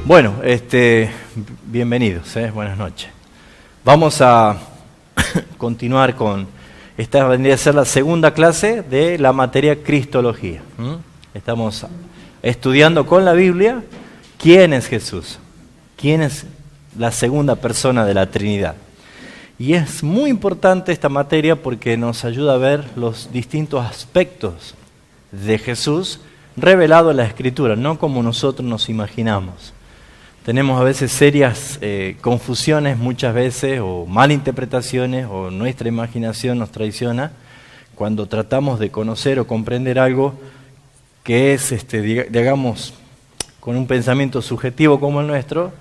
Bueno, bienvenidos, buenas noches. Vamos a continuar con, esta vendría a ser la segunda clase de la materia Cristología. Estamos estudiando con la Biblia quién es Jesús, quién es la segunda persona de la Trinidad. Y es muy importante esta materia porque nos ayuda a ver los distintos aspectos de Jesús revelado en la Escritura, no como nosotros nos imaginamos. Tenemos a veces serias confusiones muchas veces, o malinterpretaciones, o nuestra imaginación nos traiciona cuando tratamos de conocer o comprender algo que es, digamos, con un pensamiento subjetivo como el nuestro,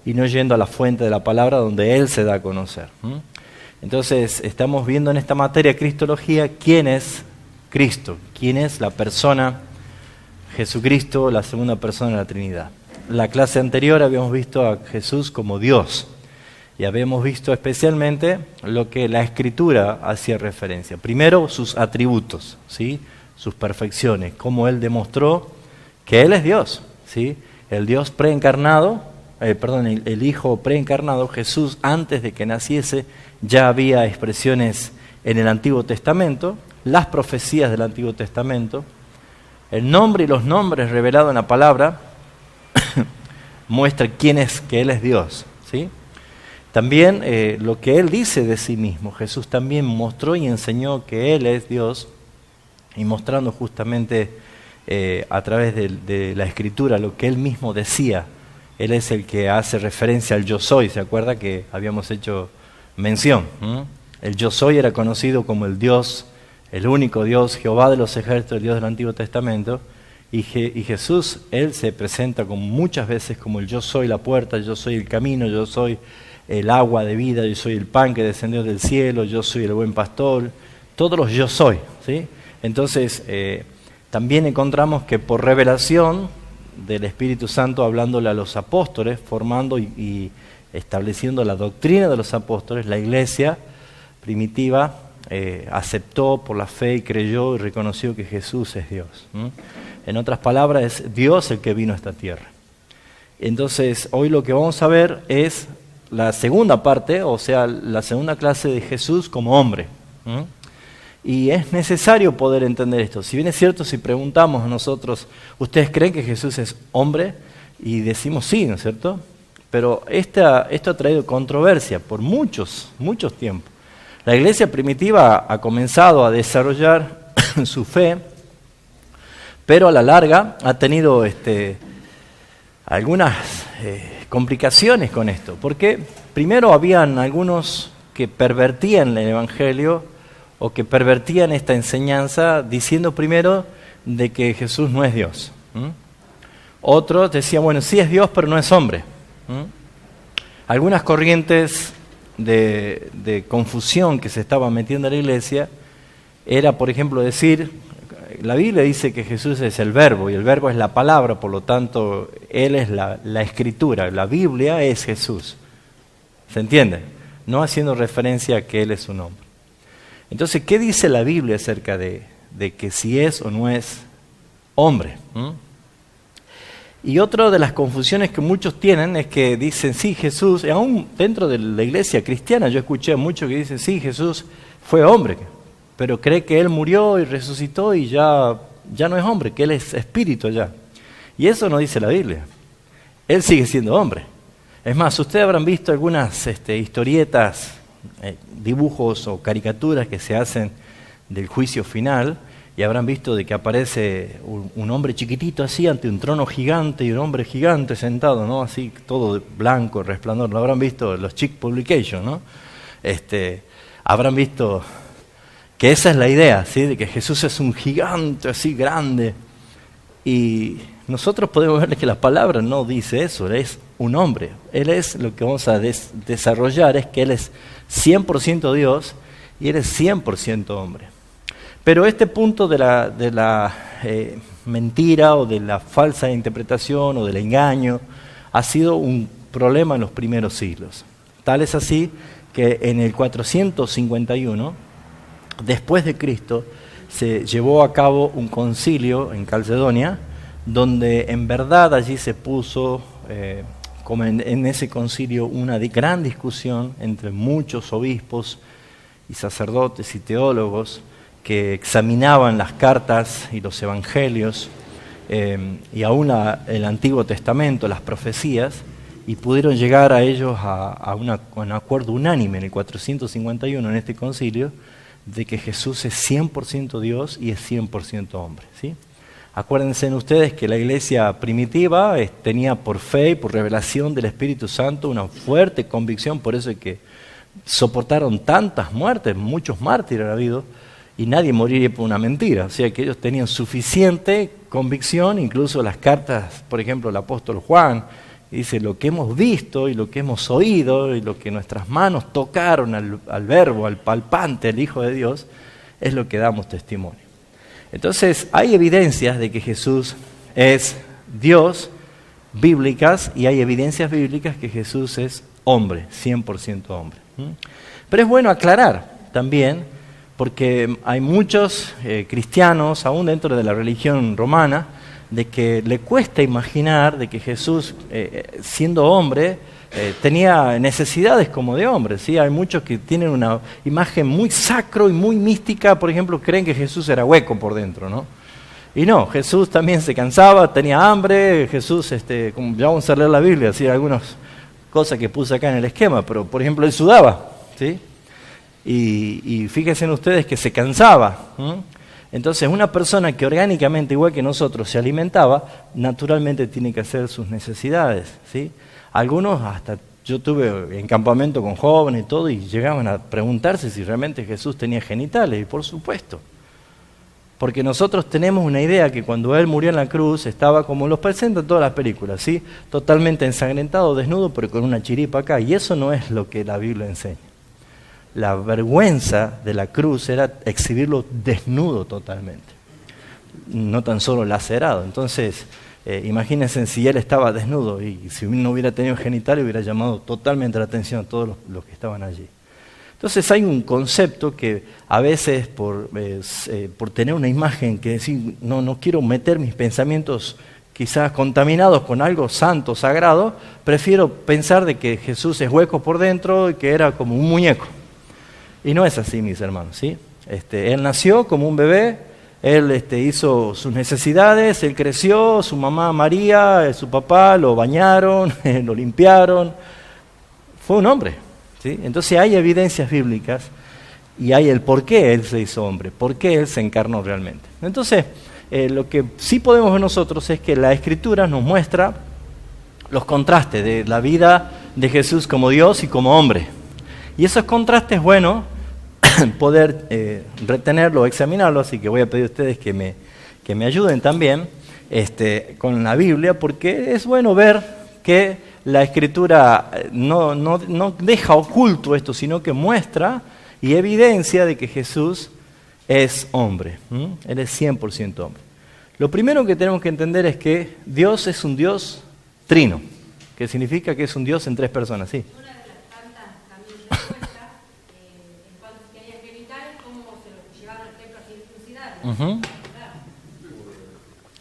y no yendo a la fuente de la palabra donde Él se da a conocer. Entonces, estamos viendo en esta materia Cristología quién es Cristo, quién es la persona Jesucristo, la segunda persona de la Trinidad. La clase anterior habíamos visto a Jesús como Dios y habíamos visto especialmente lo que la Escritura hacía referencia. Primero, sus atributos, ¿sí? Sus perfecciones, cómo Él demostró que Él es Dios, ¿sí? El Dios preencarnado, el Hijo preencarnado, Jesús, antes de que naciese, ya había expresiones en el Antiguo Testamento, las profecías del Antiguo Testamento, el nombre y los nombres revelados en la palabra muestra quién es, que Él es Dios, ¿sí? También lo que Él dice de sí mismo. Jesús también mostró y enseñó que Él es Dios, y mostrando justamente a través de la Escritura lo que Él mismo decía. Él es el que hace referencia al yo soy, ¿se acuerda que habíamos hecho mención? El yo soy era conocido como el Dios, el único Dios, Jehová de los ejércitos, el Dios del Antiguo Testamento. Y Jesús, Él se presenta como muchas veces como el yo soy la puerta, yo soy el camino, yo soy el agua de vida, yo soy el pan que descendió del cielo, yo soy el buen pastor, todos los yo soy, ¿sí? Entonces, también encontramos que por revelación del Espíritu Santo, hablándole a los apóstoles, formando y estableciendo la doctrina de los apóstoles, la iglesia primitiva aceptó por la fe y creyó y reconoció que Jesús es Dios. En otras palabras, es Dios el que vino a esta tierra. Entonces, hoy lo que vamos a ver es la segunda parte, o sea, la segunda clase de Jesús como hombre. Y es necesario poder entender esto. Si bien es cierto, si preguntamos a nosotros, ¿ustedes creen que Jesús es hombre? Y decimos sí, ¿no es cierto? Pero esto ha traído controversia por muchos tiempos. La iglesia primitiva ha comenzado a desarrollar su fe, pero a la larga ha tenido algunas complicaciones con esto, porque primero habían algunos que pervertían el Evangelio o que pervertían esta enseñanza diciendo primero de que Jesús no es Dios. Otros decían, bueno, sí es Dios, pero no es hombre. Algunas corrientes de confusión que se estaban metiendo en la iglesia era, por ejemplo, decir, la Biblia dice que Jesús es el verbo, y el verbo es la palabra, por lo tanto, Él es la Escritura, la Biblia es Jesús. ¿Se entiende? No haciendo referencia a que Él es un hombre. Entonces, ¿qué dice la Biblia acerca de que si es o no es hombre? Y otra de las confusiones que muchos tienen es que dicen, sí, Jesús, y aún dentro de la iglesia cristiana, yo escuché a muchos que dicen, sí, Jesús fue hombre, pero cree que Él murió y resucitó y ya no es hombre, que Él es espíritu ya. Y eso no dice la Biblia. Él sigue siendo hombre. Es más, ustedes habrán visto algunas historietas, dibujos o caricaturas que se hacen del juicio final, y habrán visto de que aparece un hombre chiquitito así ante un trono gigante y un hombre gigante sentado, ¿no? Así todo de blanco, resplandor. Lo habrán visto los Chick Publications, ¿no? Habrán visto que esa es la idea, ¿sí? De que Jesús es un gigante así grande. Y nosotros podemos ver que la palabra no dice eso, Él es un hombre. Él es, lo que vamos a desarrollar es que Él es 100% Dios y Él es 100% hombre. Pero este punto de la mentira o de la falsa interpretación o del engaño ha sido un problema en los primeros siglos. Tal es así que en el 451, después de Cristo, se llevó a cabo un concilio en Calcedonia, donde en verdad allí se puso, como en ese concilio, una gran discusión entre muchos obispos y sacerdotes y teólogos que examinaban las cartas y los evangelios y aún el Antiguo Testamento, las profecías, y pudieron llegar a ellos a un acuerdo unánime en el 451, en este concilio, de que Jesús es 100% Dios y es 100% hombre, ¿sí? Acuérdense ustedes que la iglesia primitiva tenía por fe y por revelación del Espíritu Santo una fuerte convicción, por eso es que soportaron tantas muertes, muchos mártires ha habido, y nadie moriría por una mentira. O sea que ellos tenían suficiente convicción, incluso las cartas, por ejemplo, el apóstol Juan, dice lo que hemos visto y lo que hemos oído y lo que nuestras manos tocaron al verbo, al palpante, al Hijo de Dios, es lo que damos testimonio. Entonces hay evidencias de que Jesús es Dios, bíblicas, y hay evidencias bíblicas que Jesús es hombre, 100% hombre. Pero es bueno aclarar también, porque hay muchos cristianos, aún dentro de la religión romana, de que le cuesta imaginar de que Jesús, siendo hombre, tenía necesidades como de hombre, ¿sí? Hay muchos que tienen una imagen muy sacro y muy mística, por ejemplo, creen que Jesús era hueco por dentro, ¿no? Y no, Jesús también se cansaba, tenía hambre, Jesús, como ya vamos a leer la Biblia, así algunas cosas que puse acá en el esquema, pero por ejemplo él sudaba, ¿sí? Y fíjense en ustedes que se cansaba, ¿sí? Entonces una persona que orgánicamente, igual que nosotros, se alimentaba, naturalmente tiene que hacer sus necesidades, ¿sí? Algunos, hasta yo tuve en campamento con jóvenes y todo, y llegaban a preguntarse si realmente Jesús tenía genitales, y por supuesto. Porque nosotros tenemos una idea que cuando Él murió en la cruz estaba como los presentan todas las películas, ¿sí? Totalmente ensangrentado, desnudo, pero con una chiripa acá, y eso no es lo que la Biblia enseña. La vergüenza de la cruz era exhibirlo desnudo totalmente, no tan solo lacerado. Entonces, imagínense si él estaba desnudo y si no hubiera tenido genital, hubiera llamado totalmente la atención a todos los que estaban allí. Entonces hay un concepto que a veces por tener una imagen que decir, no quiero meter mis pensamientos quizás contaminados con algo santo, sagrado, prefiero pensar de que Jesús es hueco por dentro y que era como un muñeco. Y no es así, mis hermanos, ¿sí? Él nació como un bebé, él hizo sus necesidades, él creció, su mamá María, su papá lo bañaron, lo limpiaron, fue un hombre, ¿sí? Entonces hay evidencias bíblicas y hay el por qué él se hizo hombre, por qué él se encarnó realmente. Entonces, lo que sí podemos ver nosotros es que la Escritura nos muestra los contrastes de la vida de Jesús como Dios y como hombre. Y esos contrastes, bueno, poder retenerlo, examinarlo, así que voy a pedir a ustedes que me ayuden también con la Biblia, porque es bueno ver que la Escritura no deja oculto esto, sino que muestra y evidencia de que Jesús es hombre. Él es 100% hombre. Lo primero que tenemos que entender es que Dios es un Dios trino, que significa que es un Dios en tres personas, ¿sí? Uh-huh.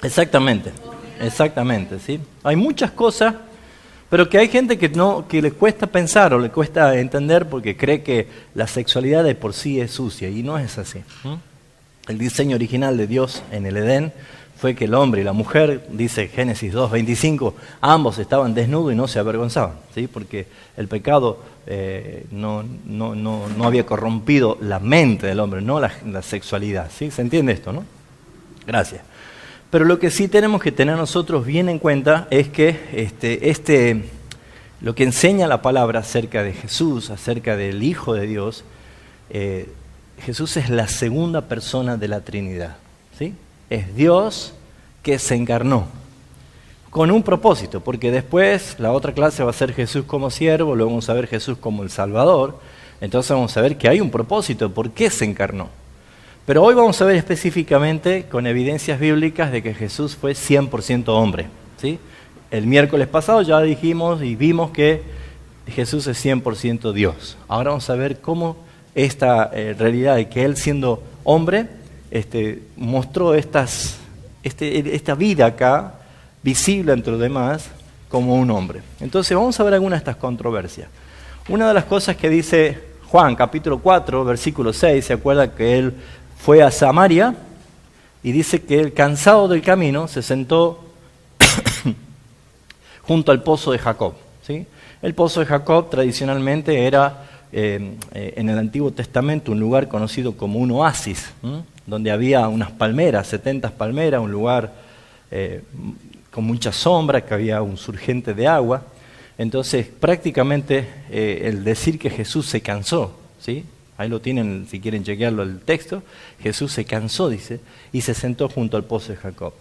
Exactamente, ¿sí? Hay muchas cosas, pero que hay gente que le cuesta pensar o le cuesta entender porque cree que la sexualidad de por sí es sucia, y no es así. El diseño original de Dios en el Edén fue que el hombre y la mujer, dice Génesis 2:25, ambos estaban desnudos y no se avergonzaban, ¿sí? Porque el pecado no había corrompido la mente del hombre, no la sexualidad, ¿sí? ¿Se entiende esto, no? Gracias. Pero lo que sí tenemos que tener nosotros bien en cuenta es que lo que enseña la palabra acerca de Jesús, acerca del Hijo de Dios, Jesús es la segunda persona de la Trinidad, ¿sí? Es Dios que se encarnó con un propósito, porque después la otra clase va a ser Jesús como siervo, luego vamos a ver Jesús como el Salvador, entonces vamos a ver que hay un propósito, ¿por qué se encarnó? Pero hoy vamos a ver específicamente con evidencias bíblicas de que Jesús fue 100% hombre, ¿sí? El miércoles pasado ya dijimos y vimos que Jesús es 100% Dios. Ahora vamos a ver cómo esta realidad de que Él siendo hombre mostró esta vida acá, visible entre los demás, como un hombre. Entonces vamos a ver algunas de estas controversias. Una de las cosas que dice Juan, capítulo 4, versículo 6, se acuerda que Él fue a Samaria y dice que Él, cansado del camino, se sentó junto al pozo de Jacob, ¿sí? El pozo de Jacob tradicionalmente era, en el Antiguo Testamento, un lugar conocido como un oasis, donde había unas palmeras, 70 palmeras, un lugar con mucha sombra, que había un surgente de agua. Entonces, prácticamente, el decir que Jesús se cansó, ¿sí? Ahí lo tienen, si quieren chequearlo el texto, Jesús se cansó, dice, y se sentó junto al pozo de Jacob.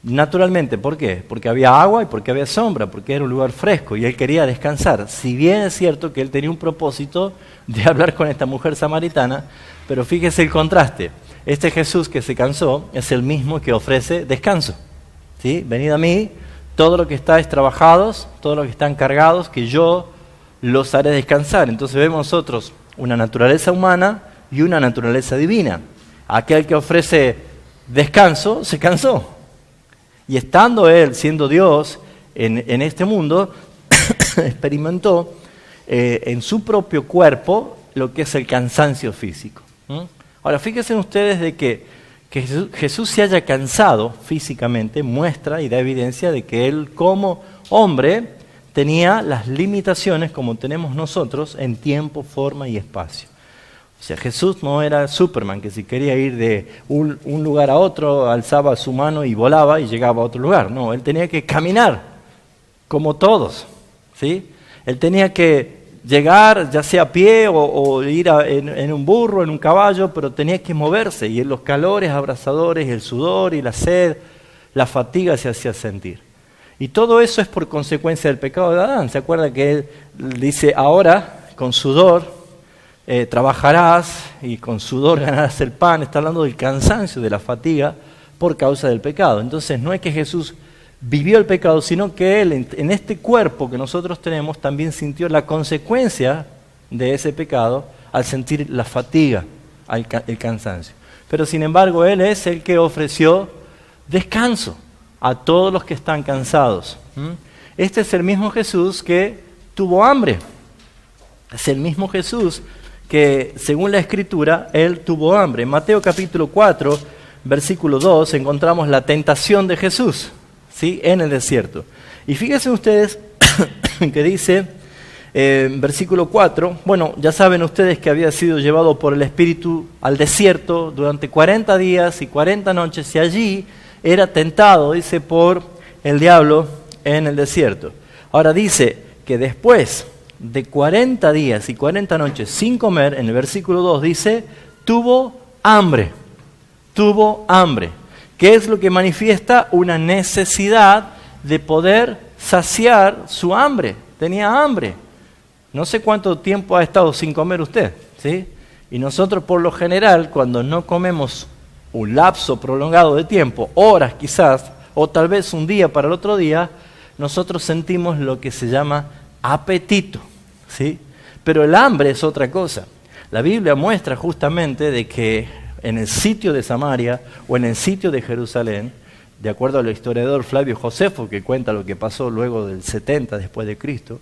Naturalmente, ¿por qué? Porque había agua y porque había sombra, porque era un lugar fresco y él quería descansar. Si bien es cierto que él tenía un propósito de hablar con esta mujer samaritana, pero fíjese el contraste. Este Jesús que se cansó es el mismo que ofrece descanso, ¿sí? Venid a mí, todos los que estáis trabajados, todos los que están cargados, que yo los haré descansar. Entonces vemos nosotros una naturaleza humana y una naturaleza divina. Aquel que ofrece descanso se cansó. Y estando Él, siendo Dios, en este mundo, experimentó en su propio cuerpo lo que es el cansancio físico. Ahora, fíjense ustedes de que Jesús se haya cansado físicamente, muestra y da evidencia de que Él como hombre tenía las limitaciones como tenemos nosotros en tiempo, forma y espacio. O sea, Jesús no era Superman, que si quería ir de un lugar a otro, alzaba su mano y volaba y llegaba a otro lugar. No, Él tenía que caminar, como todos, ¿sí? Él tenía que llegar, ya sea a pie o ir en un burro, en un caballo, pero tenía que moverse. Y en los calores abrasadores, el sudor y la sed, la fatiga se hacía sentir. Y todo eso es por consecuencia del pecado de Adán. ¿Se acuerda que Él dice, ahora, con sudor, trabajarás y con sudor ganarás el pan? Está hablando del cansancio, de la fatiga por causa del pecado. Entonces no es que Jesús vivió el pecado, sino que Él en este cuerpo que nosotros tenemos también sintió la consecuencia de ese pecado al sentir la fatiga, el cansancio. Pero sin embargo Él es el que ofreció descanso a todos los que están cansados. Este es el mismo Jesús que tuvo hambre. Es el mismo Jesús que, según la Escritura, Él tuvo hambre. En Mateo capítulo 4, versículo 2, encontramos la tentación de Jesús, ¿sí? En el desierto. Y fíjense ustedes que dice, versículo 4, bueno, ya saben ustedes que había sido llevado por el Espíritu al desierto durante 40 días y 40 noches, y allí era tentado, dice, por el diablo en el desierto. Ahora dice que después de 40 días y 40 noches sin comer, en el versículo 2 dice, tuvo hambre. Tuvo hambre. ¿Qué es lo que manifiesta? Una necesidad de poder saciar su hambre. Tenía hambre. No sé cuánto tiempo ha estado sin comer usted, ¿sí? Y nosotros por lo general, cuando no comemos un lapso prolongado de tiempo, horas quizás, o tal vez un día para el otro día, nosotros sentimos lo que se llama apetito, ¿sí? Pero el hambre es otra cosa. La Biblia muestra justamente de que en el sitio de Samaria o en el sitio de Jerusalén, de acuerdo al historiador Flavio Josefo, que cuenta lo que pasó luego del 70 después de Cristo,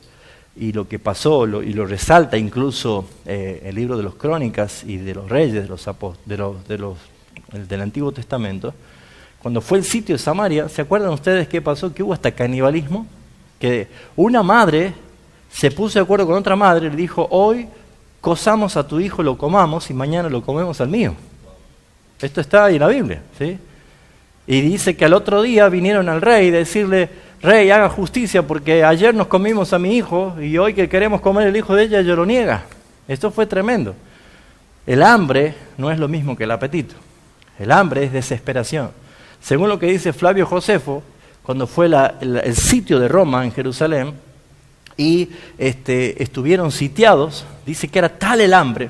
y lo que pasó, y lo resalta incluso el libro de los Crónicas y de los Reyes, del Antiguo Testamento. Cuando fue el sitio de Samaria, ¿se acuerdan ustedes qué pasó? Que hubo hasta canibalismo, que una madre se puso de acuerdo con otra madre y le dijo, hoy cozamos a tu hijo, lo comamos, y mañana lo comemos al mío. Esto está ahí en la Biblia, ¿sí? Y dice que al otro día vinieron al rey a decirle, rey, haga justicia, porque ayer nos comimos a mi hijo y hoy que queremos comer el hijo de ella, ella lo niega. Esto fue tremendo. El hambre no es lo mismo que el apetito. El hambre es desesperación. Según lo que dice Flavio Josefo, cuando fue el sitio de Roma en Jerusalén y estuvieron sitiados, dice que era tal el hambre,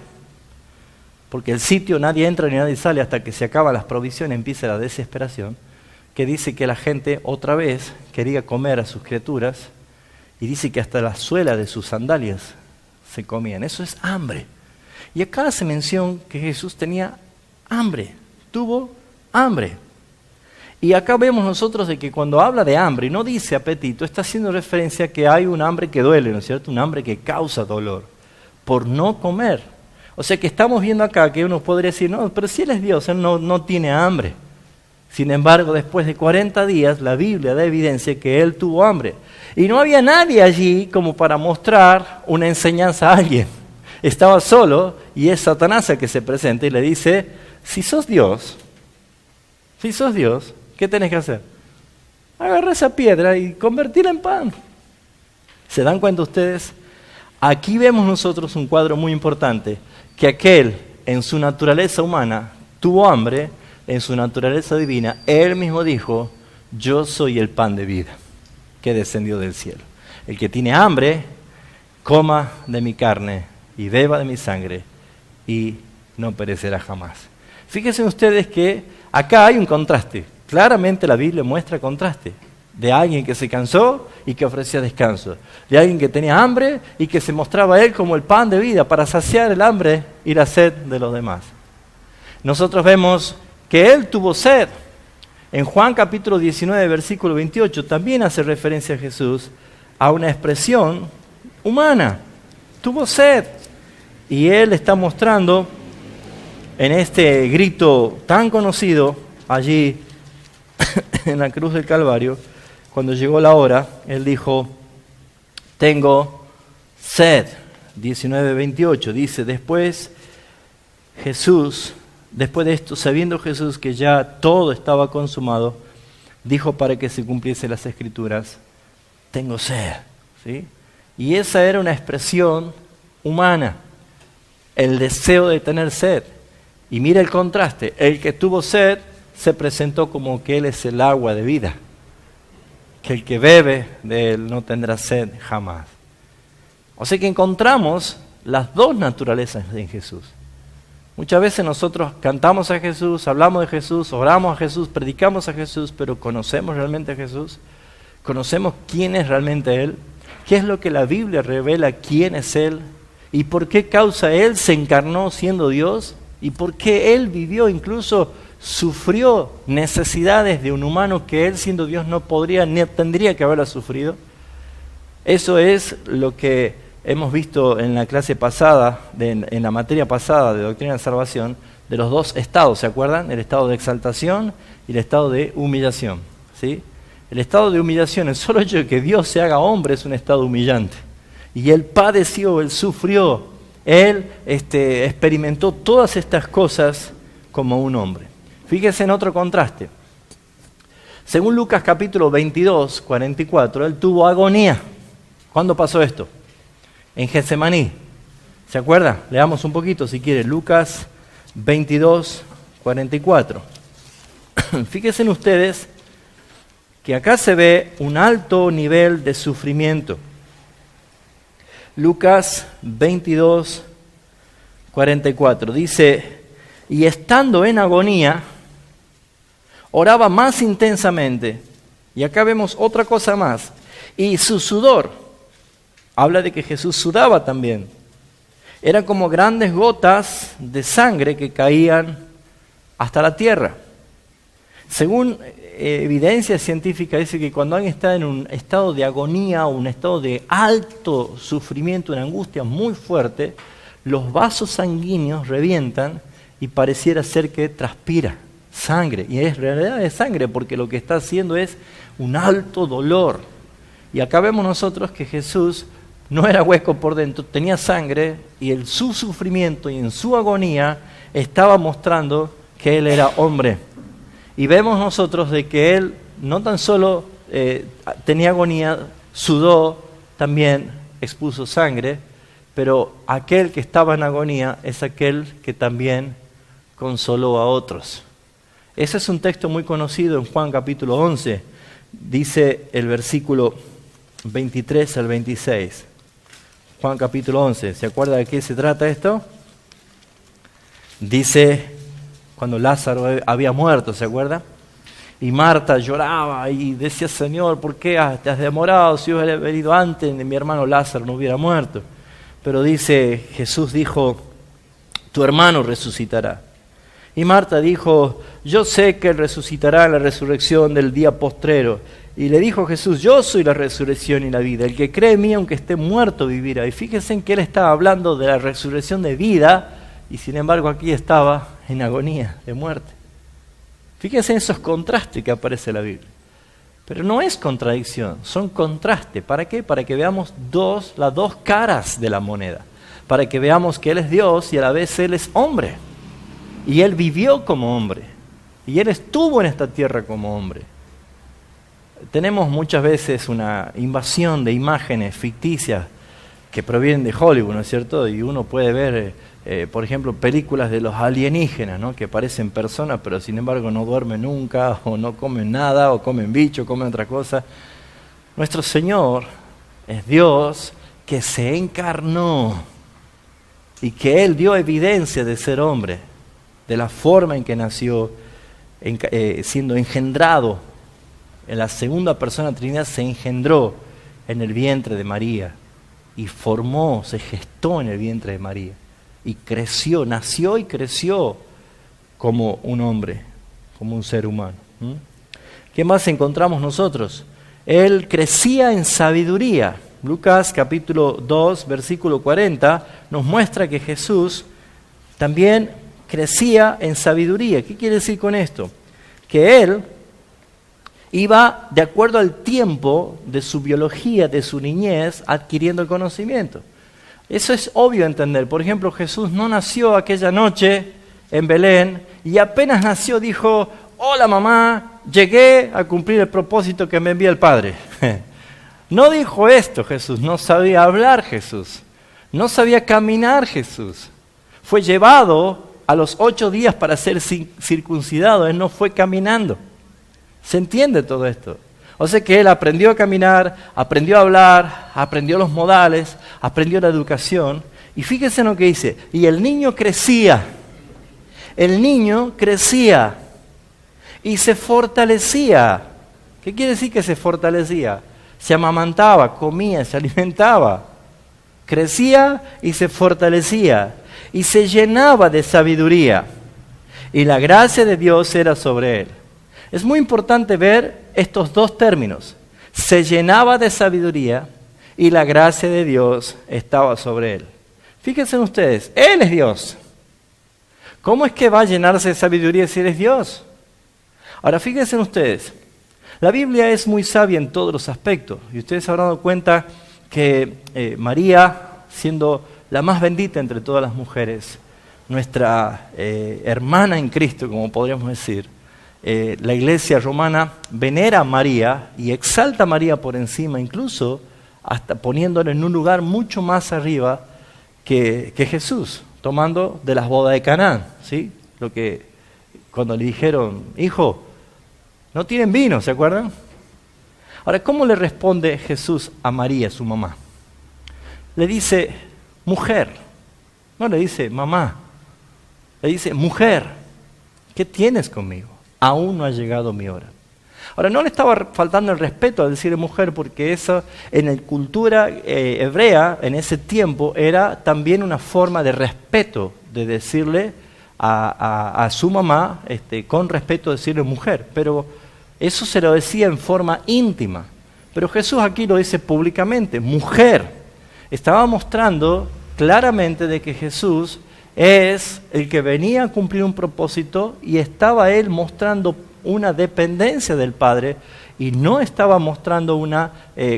porque el sitio nadie entra ni nadie sale hasta que se acaban las provisiones, empieza la desesperación, que dice que la gente otra vez quería comer a sus criaturas Y dice que hasta la suela de sus sandalias se comían. Eso es hambre. Y acá se menciona que Jesús tenía hambre, tuvo hambre. Y acá vemos nosotros de que cuando habla de hambre, y no dice apetito, está haciendo referencia a que hay un hambre que duele, ¿no es cierto? Un hambre que causa dolor, por no comer. O sea que estamos viendo acá que uno podría decir, no, pero si Él es Dios, Él no tiene hambre. Sin embargo, después de 40 días, la Biblia da evidencia que Él tuvo hambre. Y no había nadie allí como para mostrar una enseñanza a alguien. Estaba solo y es Satanás el que se presenta y le dice, si sos Dios, ¿qué tenés que hacer? Agarra esa piedra y convertirla en pan. ¿Se dan cuenta ustedes? Aquí vemos nosotros un cuadro muy importante, que aquel en su naturaleza humana tuvo hambre, en su naturaleza divina, Él mismo dijo, yo soy el pan de vida que descendió del cielo. El que tiene hambre, coma de mi carne y beba de mi sangre y no perecerá jamás. Fíjense ustedes que acá hay un contraste. Claramente la Biblia muestra contraste. De alguien que se cansó y que ofrecía descanso. De alguien que tenía hambre y que se mostraba a Él como el pan de vida para saciar el hambre y la sed de los demás. Nosotros vemos que Él tuvo sed. En Juan capítulo 19, versículo 28, también hace referencia a Jesús a una expresión humana. Tuvo sed. Y Él está mostrando en este grito tan conocido allí en la cruz del Calvario, cuando llegó la hora, Él dijo, tengo sed. 19:28 dice, después de esto, sabiendo Jesús que ya todo estaba consumado, dijo para que se cumpliesen las Escrituras, tengo sed. ¿Sí? Y esa era una expresión humana, el deseo de tener sed. Y mira el contraste, el que tuvo sed se presentó como que Él es el agua de vida, que el que bebe de Él no tendrá sed jamás. O sea que encontramos las dos naturalezas en Jesús. Muchas veces nosotros cantamos a Jesús, hablamos de Jesús, oramos a Jesús, predicamos a Jesús, pero ¿conocemos realmente a Jesús? ¿Conocemos quién es realmente Él? ¿Qué es lo que la Biblia revela quién es Él? ¿Y por qué causa Él se encarnó siendo Dios? ¿Y por qué Él vivió, incluso sufrió necesidades de un humano que Él siendo Dios no podría ni tendría que haberla sufrido? Eso es lo que hemos visto en la clase pasada, en la materia pasada de Doctrina de Salvación, de los dos estados, ¿se acuerdan? El estado de exaltación y el estado de humillación. ¿Sí? El estado de humillación, el solo hecho de que Dios se haga hombre es un estado humillante. Y Él padeció, Él sufrió, Él experimentó todas estas cosas como un hombre. Fíjense en otro contraste. Según Lucas capítulo 22, 44, Él tuvo agonía. ¿Cuándo pasó esto? En Getsemaní. ¿Se acuerda? Leamos un poquito si quiere. Lucas 22, 44. Fíjense ustedes que acá se ve un alto nivel de sufrimiento. Lucas 22, 44. Dice, y estando en agonía, oraba más intensamente. Y acá vemos otra cosa más. Y su sudor, habla de que Jesús sudaba también. Eran como grandes gotas de sangre que caían hasta la tierra. Según evidencia científica, dice que cuando alguien está en un estado de agonía o un estado de alto sufrimiento, una angustia muy fuerte, los vasos sanguíneos revientan y pareciera ser que transpira sangre. Y en realidad es sangre porque lo que está haciendo es un alto dolor. Y acá vemos nosotros que Jesús no era hueco por dentro, tenía sangre y en su sufrimiento y en su agonía estaba mostrando que Él era hombre. Y vemos nosotros de que Él no tan solo tenía agonía, sudó, también expuso sangre, pero aquel que estaba en agonía es aquel que también consoló a otros. Ese es un texto muy conocido en Juan capítulo 11, dice el versículo 23 al 26. Juan capítulo 11, ¿se acuerda de qué se trata esto? Dice, cuando Lázaro había muerto, ¿se acuerda? Y Marta lloraba y decía, Señor, ¿por qué te has demorado? Si hubiera venido antes, mi hermano Lázaro no hubiera muerto. Pero Jesús dijo, tu hermano resucitará. Y Marta dijo, yo sé que él resucitará en la resurrección del día postrero. Y le dijo Jesús, yo soy la resurrección y la vida. El que cree en mí, aunque esté muerto, vivirá. Y fíjense en que él estaba hablando de la resurrección de vida, y sin embargo aquí estaba en agonía de muerte. Fíjense en esos contrastes que aparece en la Biblia. Pero no es contradicción, son contrastes. ¿Para qué? Para que veamos las dos caras de la moneda. Para que veamos que Él es Dios y a la vez Él es hombre. Y Él vivió como hombre. Y Él estuvo en esta tierra como hombre. Tenemos muchas veces una invasión de imágenes ficticias que provienen de Hollywood, ¿no es cierto? Y uno puede ver, por ejemplo, películas de los alienígenas, ¿no? Que parecen personas, pero sin embargo no duermen nunca, o no comen nada, o comen bicho, comen otra cosa. Nuestro Señor es Dios que se encarnó y que Él dio evidencia de ser hombre, de la forma en que nació, siendo engendrado. En la segunda persona de la Trinidad se engendró en el vientre de María y se gestó en el vientre de María y creció, nació y creció como un hombre, como un ser humano. ¿Qué más encontramos nosotros? Él crecía en sabiduría. Lucas capítulo 2, versículo 40 nos muestra que Jesús también crecía en sabiduría. ¿Qué quiere decir con esto? Que Él iba de acuerdo al tiempo de su biología, de su niñez, adquiriendo el conocimiento. Eso es obvio entender. Por ejemplo, Jesús no nació aquella noche en Belén y apenas nació dijo, hola mamá, llegué a cumplir el propósito que me envía el Padre. No dijo esto Jesús, no sabía hablar Jesús, no sabía caminar Jesús. Fue llevado a los 8 días para ser circuncidado, Él no fue caminando. ¿Se entiende todo esto? O sea que Él aprendió a caminar, aprendió a hablar, aprendió los modales, aprendió la educación. Y fíjense en lo que dice, y el niño crecía y se fortalecía. ¿Qué quiere decir que se fortalecía? Se amamantaba, comía, se alimentaba. Crecía y se fortalecía y se llenaba de sabiduría. Y la gracia de Dios era sobre Él. Es muy importante ver estos dos términos. Se llenaba de sabiduría y la gracia de Dios estaba sobre Él. Fíjense ustedes, Él es Dios. ¿Cómo es que va a llenarse de sabiduría si Él es Dios? Ahora fíjense ustedes, la Biblia es muy sabia en todos los aspectos. Y ustedes habrán dado cuenta que María, siendo la más bendita entre todas las mujeres, nuestra hermana en Cristo, como podríamos decir, la iglesia romana venera a María y exalta a María por encima, incluso hasta poniéndola en un lugar mucho más arriba que Jesús, tomando de las bodas de Canaán, ¿sí? Lo que cuando le dijeron, hijo, no tienen vino, ¿se acuerdan? Ahora, ¿cómo le responde Jesús a María, su mamá? Le dice, mujer, no le dice mamá, le dice, mujer, ¿qué tienes conmigo? Aún no ha llegado mi hora. Ahora, no le estaba faltando el respeto al decir mujer, porque eso en la cultura hebrea, en ese tiempo, era también una forma de respeto, de decirle a su mamá, con respeto decirle mujer. Pero eso se lo decía en forma íntima. Pero Jesús aquí lo dice públicamente, mujer. Estaba mostrando claramente de que Jesús es el que venía a cumplir un propósito y estaba Él mostrando una dependencia del Padre y no estaba mostrando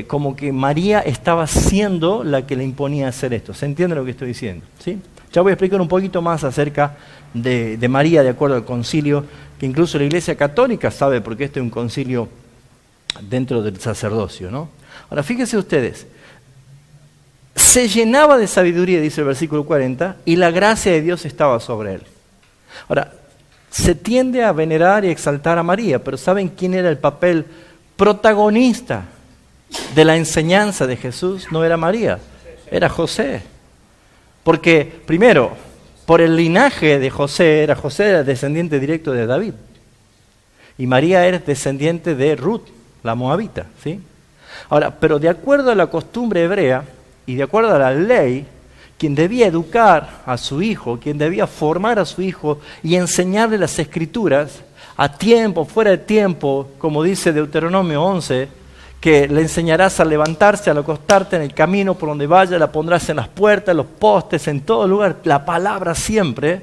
como que María estaba siendo la que le imponía hacer esto. ¿Se entiende lo que estoy diciendo? ¿Sí? Ya voy a explicar un poquito más acerca de María de acuerdo al concilio, que incluso la Iglesia Católica sabe porque este es un concilio dentro del sacerdocio, ¿no? Ahora fíjense ustedes, se llenaba de sabiduría, dice el versículo 40, y la gracia de Dios estaba sobre Él. Ahora, se tiende a venerar y exaltar a María, pero ¿saben quién era el papel protagonista de la enseñanza de Jesús? No era María, era José. Porque, primero, por el linaje de José era descendiente directo de David. Y María era descendiente de Ruth, la moabita, ¿sí? Ahora, pero de acuerdo a la costumbre hebrea y de acuerdo a la ley, quien debía educar a su hijo, quien debía formar a su hijo y enseñarle las escrituras, a tiempo, fuera de tiempo, como dice Deuteronomio 11, que le enseñarás a levantarse, al acostarte en el camino por donde vaya, la pondrás en las puertas, en los postes, en todo lugar, la palabra siempre,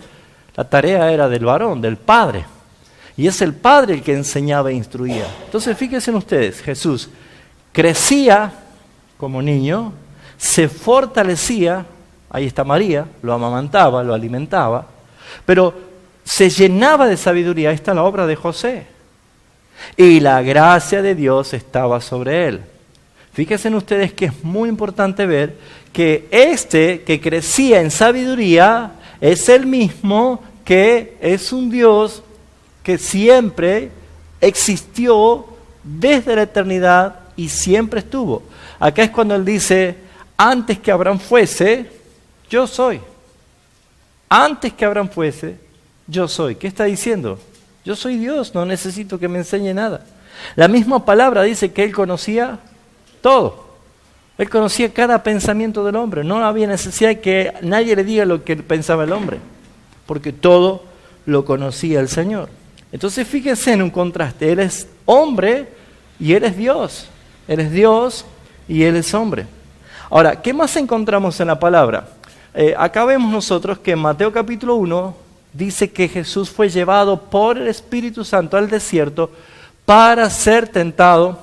la tarea era del varón, del padre. Y es el padre el que enseñaba e instruía. Entonces fíjense ustedes, Jesús crecía como niño, se fortalecía, ahí está María, lo amamantaba, lo alimentaba, pero se llenaba de sabiduría, ahí está la obra de José. Y la gracia de Dios estaba sobre él. Fíjense ustedes que es muy importante ver que que crecía en sabiduría es el mismo que es un Dios que siempre existió desde la eternidad y siempre estuvo. Acá es cuando él dice, antes que Abraham fuese, yo soy. Antes que Abraham fuese, yo soy. ¿Qué está diciendo? Yo soy Dios, no necesito que me enseñe nada. La misma palabra dice que él conocía todo. Él conocía cada pensamiento del hombre. No había necesidad de que nadie le diga lo que pensaba el hombre, porque todo lo conocía el Señor. Entonces fíjense en un contraste. Él es hombre y él es Dios. Él es Dios y él es hombre. Ahora, ¿qué más encontramos en la palabra? Acá vemos nosotros que en Mateo capítulo 1 dice que Jesús fue llevado por el Espíritu Santo al desierto para ser tentado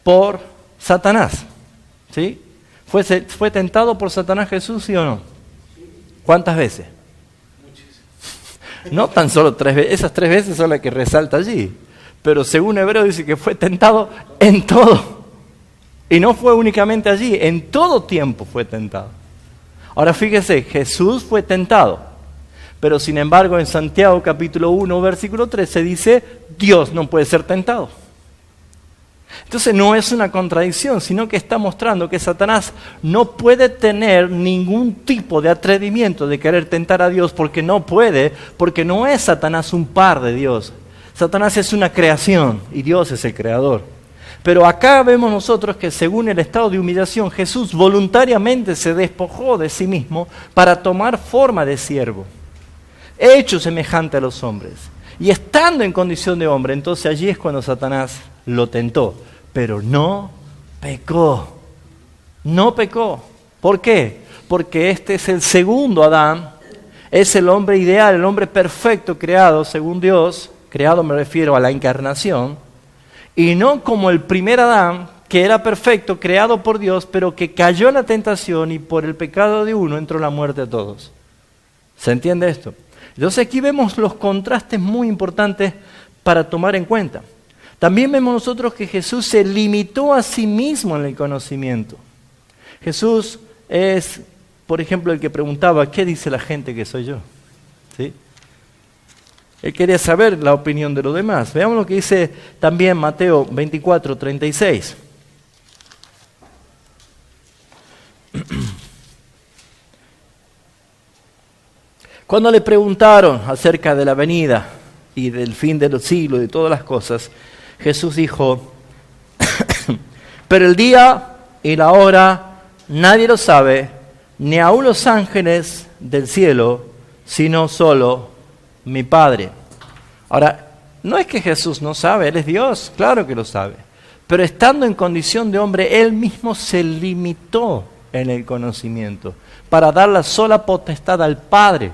por Satanás. ¿Sí? ¿Fue tentado por Satanás Jesús, sí o no? ¿Cuántas veces? Muchísimas. No tan solo 3 veces, esas 3 veces son las que resalta allí. Pero según Hebreo dice que fue tentado en todo. Y no fue únicamente allí, en todo tiempo fue tentado. Ahora fíjese, Jesús fue tentado. Pero sin embargo en Santiago capítulo 1 versículo 13 dice, Dios no puede ser tentado. Entonces no es una contradicción, sino que está mostrando que Satanás no puede tener ningún tipo de atrevimiento de querer tentar a Dios porque no puede, porque no es Satanás un par de Dios. Satanás es una creación y Dios es el creador. Pero acá vemos nosotros que según el estado de humillación, Jesús voluntariamente se despojó de sí mismo para tomar forma de siervo, hecho semejante a los hombres. Y estando en condición de hombre, entonces allí es cuando Satanás lo tentó. Pero no pecó. No pecó. ¿Por qué? Porque este es el segundo Adán. Es el hombre ideal, el hombre perfecto creado según Dios. Creado me refiero a la encarnación. Y no como el primer Adán, que era perfecto, creado por Dios, pero que cayó en la tentación y por el pecado de uno entró la muerte a todos. ¿Se entiende esto? Entonces aquí vemos los contrastes muy importantes para tomar en cuenta. También vemos nosotros que Jesús se limitó a sí mismo en el conocimiento. Jesús es, por ejemplo, el que preguntaba, ¿qué dice la gente que soy yo? ¿Sí? Él quería saber la opinión de los demás. Veamos lo que dice también Mateo 24, 36. Cuando le preguntaron acerca de la venida y del fin de los siglos y de todas las cosas, Jesús dijo, pero el día y la hora nadie lo sabe, ni aun los ángeles del cielo, sino solo mi Padre. Ahora, no es que Jesús no sabe, Él es Dios, claro que lo sabe. Pero estando en condición de hombre, Él mismo se limitó en el conocimiento para dar la sola potestad al Padre.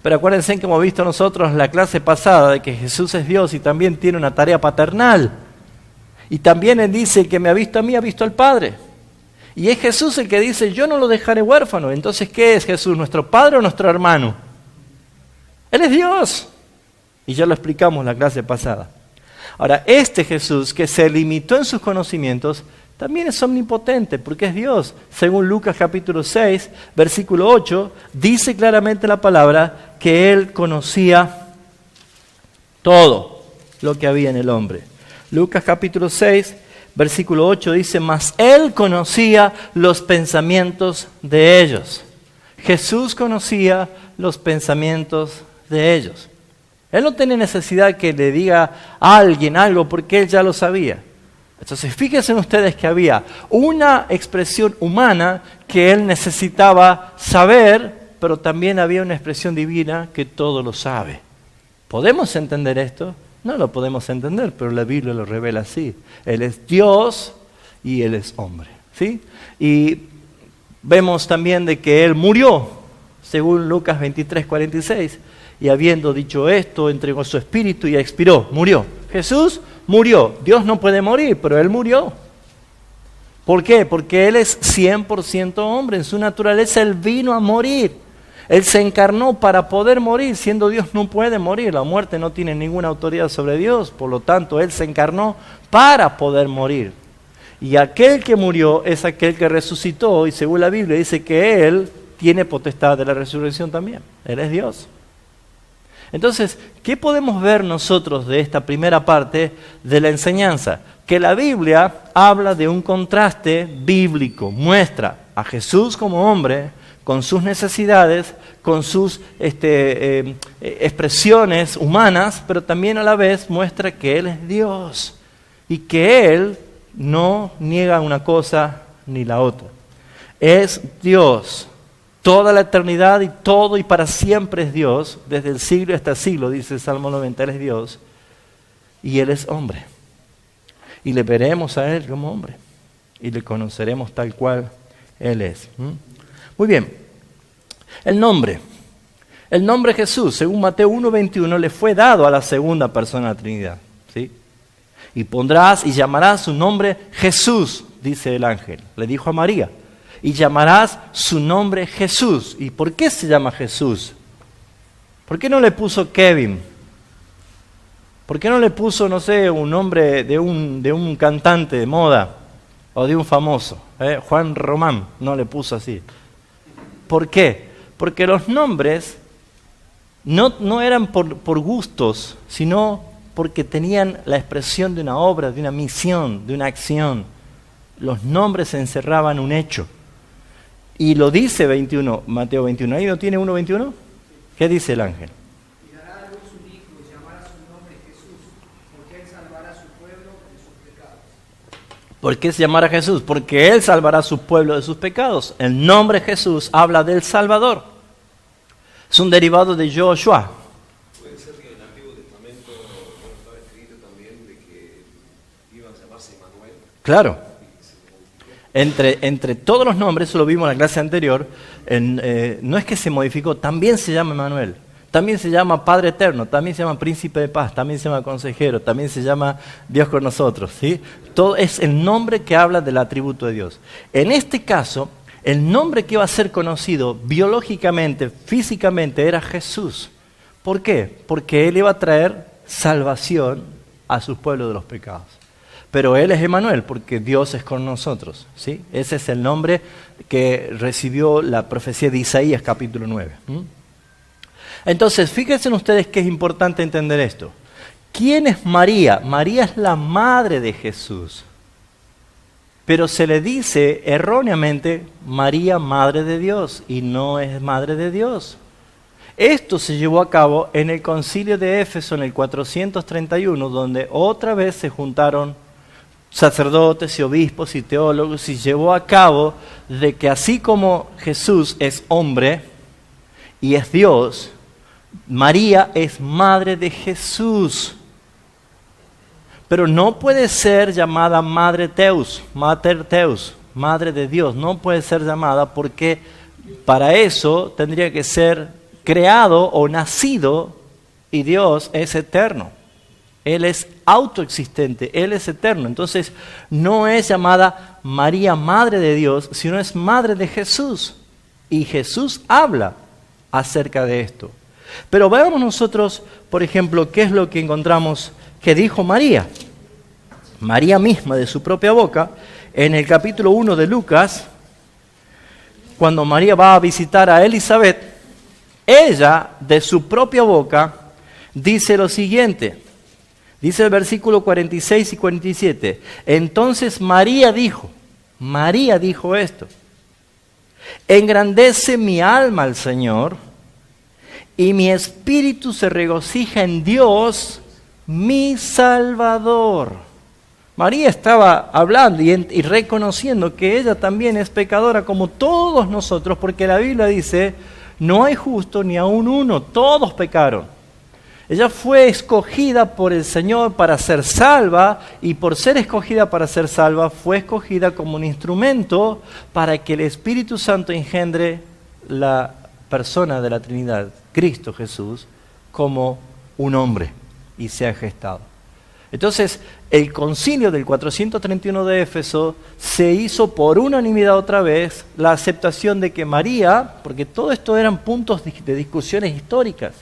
Pero acuérdense que hemos visto nosotros en la clase pasada de que Jesús es Dios y también tiene una tarea paternal. Y también Él dice, el que me ha visto a mí ha visto al Padre. Y es Jesús el que dice, yo no lo dejaré huérfano. Entonces, ¿qué es Jesús? ¿Nuestro Padre o nuestro hermano? Él es Dios. Y ya lo explicamos en la clase pasada. Ahora, este Jesús que se limitó en sus conocimientos, también es omnipotente porque es Dios. Según Lucas capítulo 6, versículo 8, dice claramente la palabra que Él conocía todo lo que había en el hombre. Lucas capítulo 6, versículo 8 dice, mas Él conocía los pensamientos de ellos. Jesús conocía los pensamientos de ellos. Él no tiene necesidad que le diga a alguien algo porque él ya lo sabía. Entonces, fíjense ustedes que había una expresión humana que él necesitaba saber, pero también había una expresión divina que todo lo sabe. ¿Podemos entender esto? No lo podemos entender, pero la Biblia lo revela así. Él es Dios y Él es hombre, ¿sí? Y vemos también de que Él murió, según Lucas 23:46, y habiendo dicho esto, entregó su espíritu y expiró, murió. Jesús murió. Dios no puede morir, pero Él murió. ¿Por qué? Porque Él es 100% hombre. En su naturaleza Él vino a morir. Él se encarnó para poder morir. Siendo Dios no puede morir. La muerte no tiene ninguna autoridad sobre Dios. Por lo tanto, Él se encarnó para poder morir. Y aquel que murió es aquel que resucitó. Y según la Biblia dice que Él tiene potestad de la resurrección también. Él es Dios. Entonces, ¿qué podemos ver nosotros de esta primera parte de la enseñanza? Que la Biblia habla de un contraste bíblico, muestra a Jesús como hombre, con sus necesidades, con sus expresiones humanas, pero también a la vez muestra que Él es Dios y que Él no niega una cosa ni la otra. Es Dios. Toda la eternidad y todo y para siempre es Dios, desde el siglo hasta el siglo, dice el Salmo 90, Él es Dios, y Él es hombre. Y le veremos a Él como hombre, y le conoceremos tal cual Él es. Muy bien, el nombre Jesús, según Mateo 1:21, le fue dado a la segunda persona de la Trinidad, ¿sí? Y pondrás y llamarás su nombre Jesús, dice el ángel, le dijo a María. Y llamarás su nombre Jesús. ¿Y por qué se llama Jesús? ¿Por qué no le puso Kevin? ¿Por qué no le puso, no sé, un nombre de un cantante de moda o de un famoso? Juan Román no le puso así. ¿Por qué? Porque los nombres no eran por gustos, sino porque tenían la expresión de una obra, de una misión, de una acción. Los nombres encerraban un hecho. Y lo dice Mateo 21. ¿Ahí no tiene 1:21? ¿Qué dice el ángel? Y dará a luz un hijo y llamará su nombre Jesús, porque Él salvará a su pueblo de sus pecados. ¿Por qué se llamará Jesús? Porque Él salvará a su pueblo de sus pecados. El nombre Jesús habla del Salvador. Es un derivado de Joshua. Puede ser que en el Antiguo Testamento estaba escrito también de que iban a llamarse Emmanuel. Claro. Entre todos los nombres, eso lo vimos en la clase anterior, no es que se modificó, también se llama Emmanuel, también se llama Padre Eterno, también se llama Príncipe de Paz, también se llama Consejero, también se llama Dios con nosotros, ¿sí? Todo es el nombre que habla del atributo de Dios. En este caso, el nombre que iba a ser conocido biológicamente, físicamente, era Jesús. ¿Por qué? Porque Él iba a traer salvación a sus pueblos de los pecados. Pero Él es Emmanuel, porque Dios es con nosotros, ¿sí? Ese es el nombre que recibió la profecía de Isaías, capítulo 9. Entonces, fíjense ustedes que es importante entender esto. ¿Quién es María? María es la madre de Jesús. Pero se le dice erróneamente María, madre de Dios, y no es madre de Dios. Esto se llevó a cabo en el concilio de Éfeso en el 431, donde otra vez se juntaron sacerdotes y obispos y teólogos, y llevó a cabo de que así como Jesús es hombre y es Dios, María es madre de Jesús. Pero no puede ser llamada Mater Deus, madre de Dios. No puede ser llamada porque para eso tendría que ser creado o nacido, y Dios es eterno. Él es autoexistente, Él es eterno. Entonces, no es llamada María, madre de Dios, sino es madre de Jesús. Y Jesús habla acerca de esto. Pero veamos nosotros, por ejemplo, qué es lo que encontramos que dijo María. María misma, de su propia boca, en el capítulo 1 de Lucas, cuando María va a visitar a Elizabeth, ella, de su propia boca, dice lo siguiente. Dice el versículo 46 y 47. Entonces María dijo esto: engrandece mi alma al Señor, y mi espíritu se regocija en Dios, mi Salvador. María estaba hablando y reconociendo que ella también es pecadora como todos nosotros, porque la Biblia dice, no hay justo ni aun uno, todos pecaron. Ella fue escogida por el Señor para ser salva, y por ser escogida para ser salva, fue escogida como un instrumento para que el Espíritu Santo engendre la persona de la Trinidad, Cristo Jesús, como un hombre y sea gestado. Entonces, el concilio del 431 de Éfeso se hizo por unanimidad otra vez la aceptación de que María, porque todo esto eran puntos de discusiones históricas,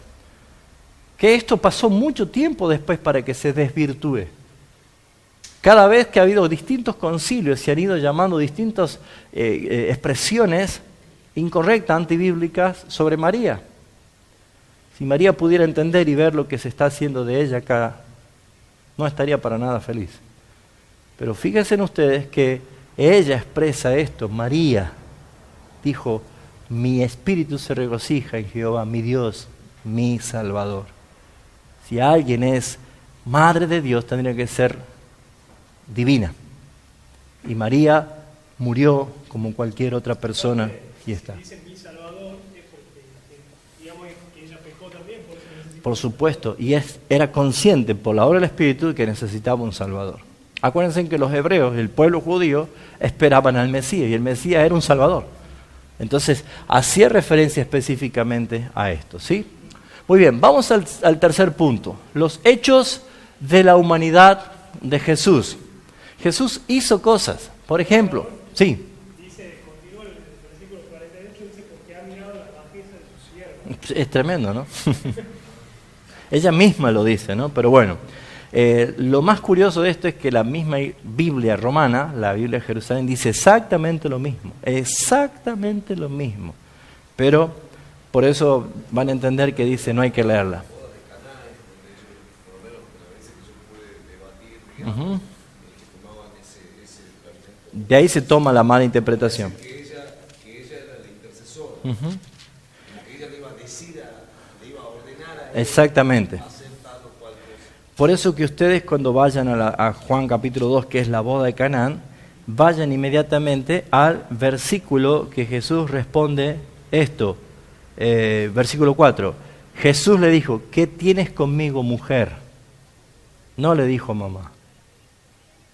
que esto pasó mucho tiempo después para que se desvirtúe. Cada vez que ha habido distintos concilios, se han ido llamando distintas expresiones incorrectas, antibíblicas sobre María. Si María pudiera entender y ver lo que se está haciendo de ella acá, no estaría para nada feliz. Pero fíjense en ustedes que ella expresa esto. María dijo, mi espíritu se regocija en Jehová, mi Dios, mi Salvador. Si alguien es madre de Dios, tendría que ser divina. Y María murió como cualquier otra persona y está. Dice mi Salvador, es porque digamos que ella pecó también, por eso necesita. Por supuesto, y era consciente por la obra del Espíritu que necesitaba un Salvador. Acuérdense que los hebreos, el pueblo judío, esperaban al Mesías, y el Mesías era un Salvador. Entonces, hacía referencia específicamente a esto, ¿sí? Muy bien, vamos al tercer punto. Los hechos de la humanidad de Jesús. Jesús hizo cosas. Por ejemplo, sí. Dice, continúa el versículo 48, dice, porque ha mirado la bajeza de su sierva. Es tremendo, ¿no? Ella misma lo dice, ¿no? Pero bueno, lo más curioso de esto es que la misma Biblia romana, la Biblia de Jerusalén, dice exactamente lo mismo. Exactamente lo mismo. Pero por eso van a entender que dice no hay que leerla. Uh-huh. De ahí se toma la mala interpretación. Que ella era la intercesora. Uh-huh. Como que ella le iba a decir, le iba a ordenar a él. Exactamente. Hacer tal o cual cosa. Por eso que ustedes cuando vayan a Juan capítulo 2, que es la boda de Canaán, vayan inmediatamente al versículo que Jesús responde esto. Versículo 4. Jesús le dijo, ¿qué tienes conmigo, mujer? No le dijo mamá.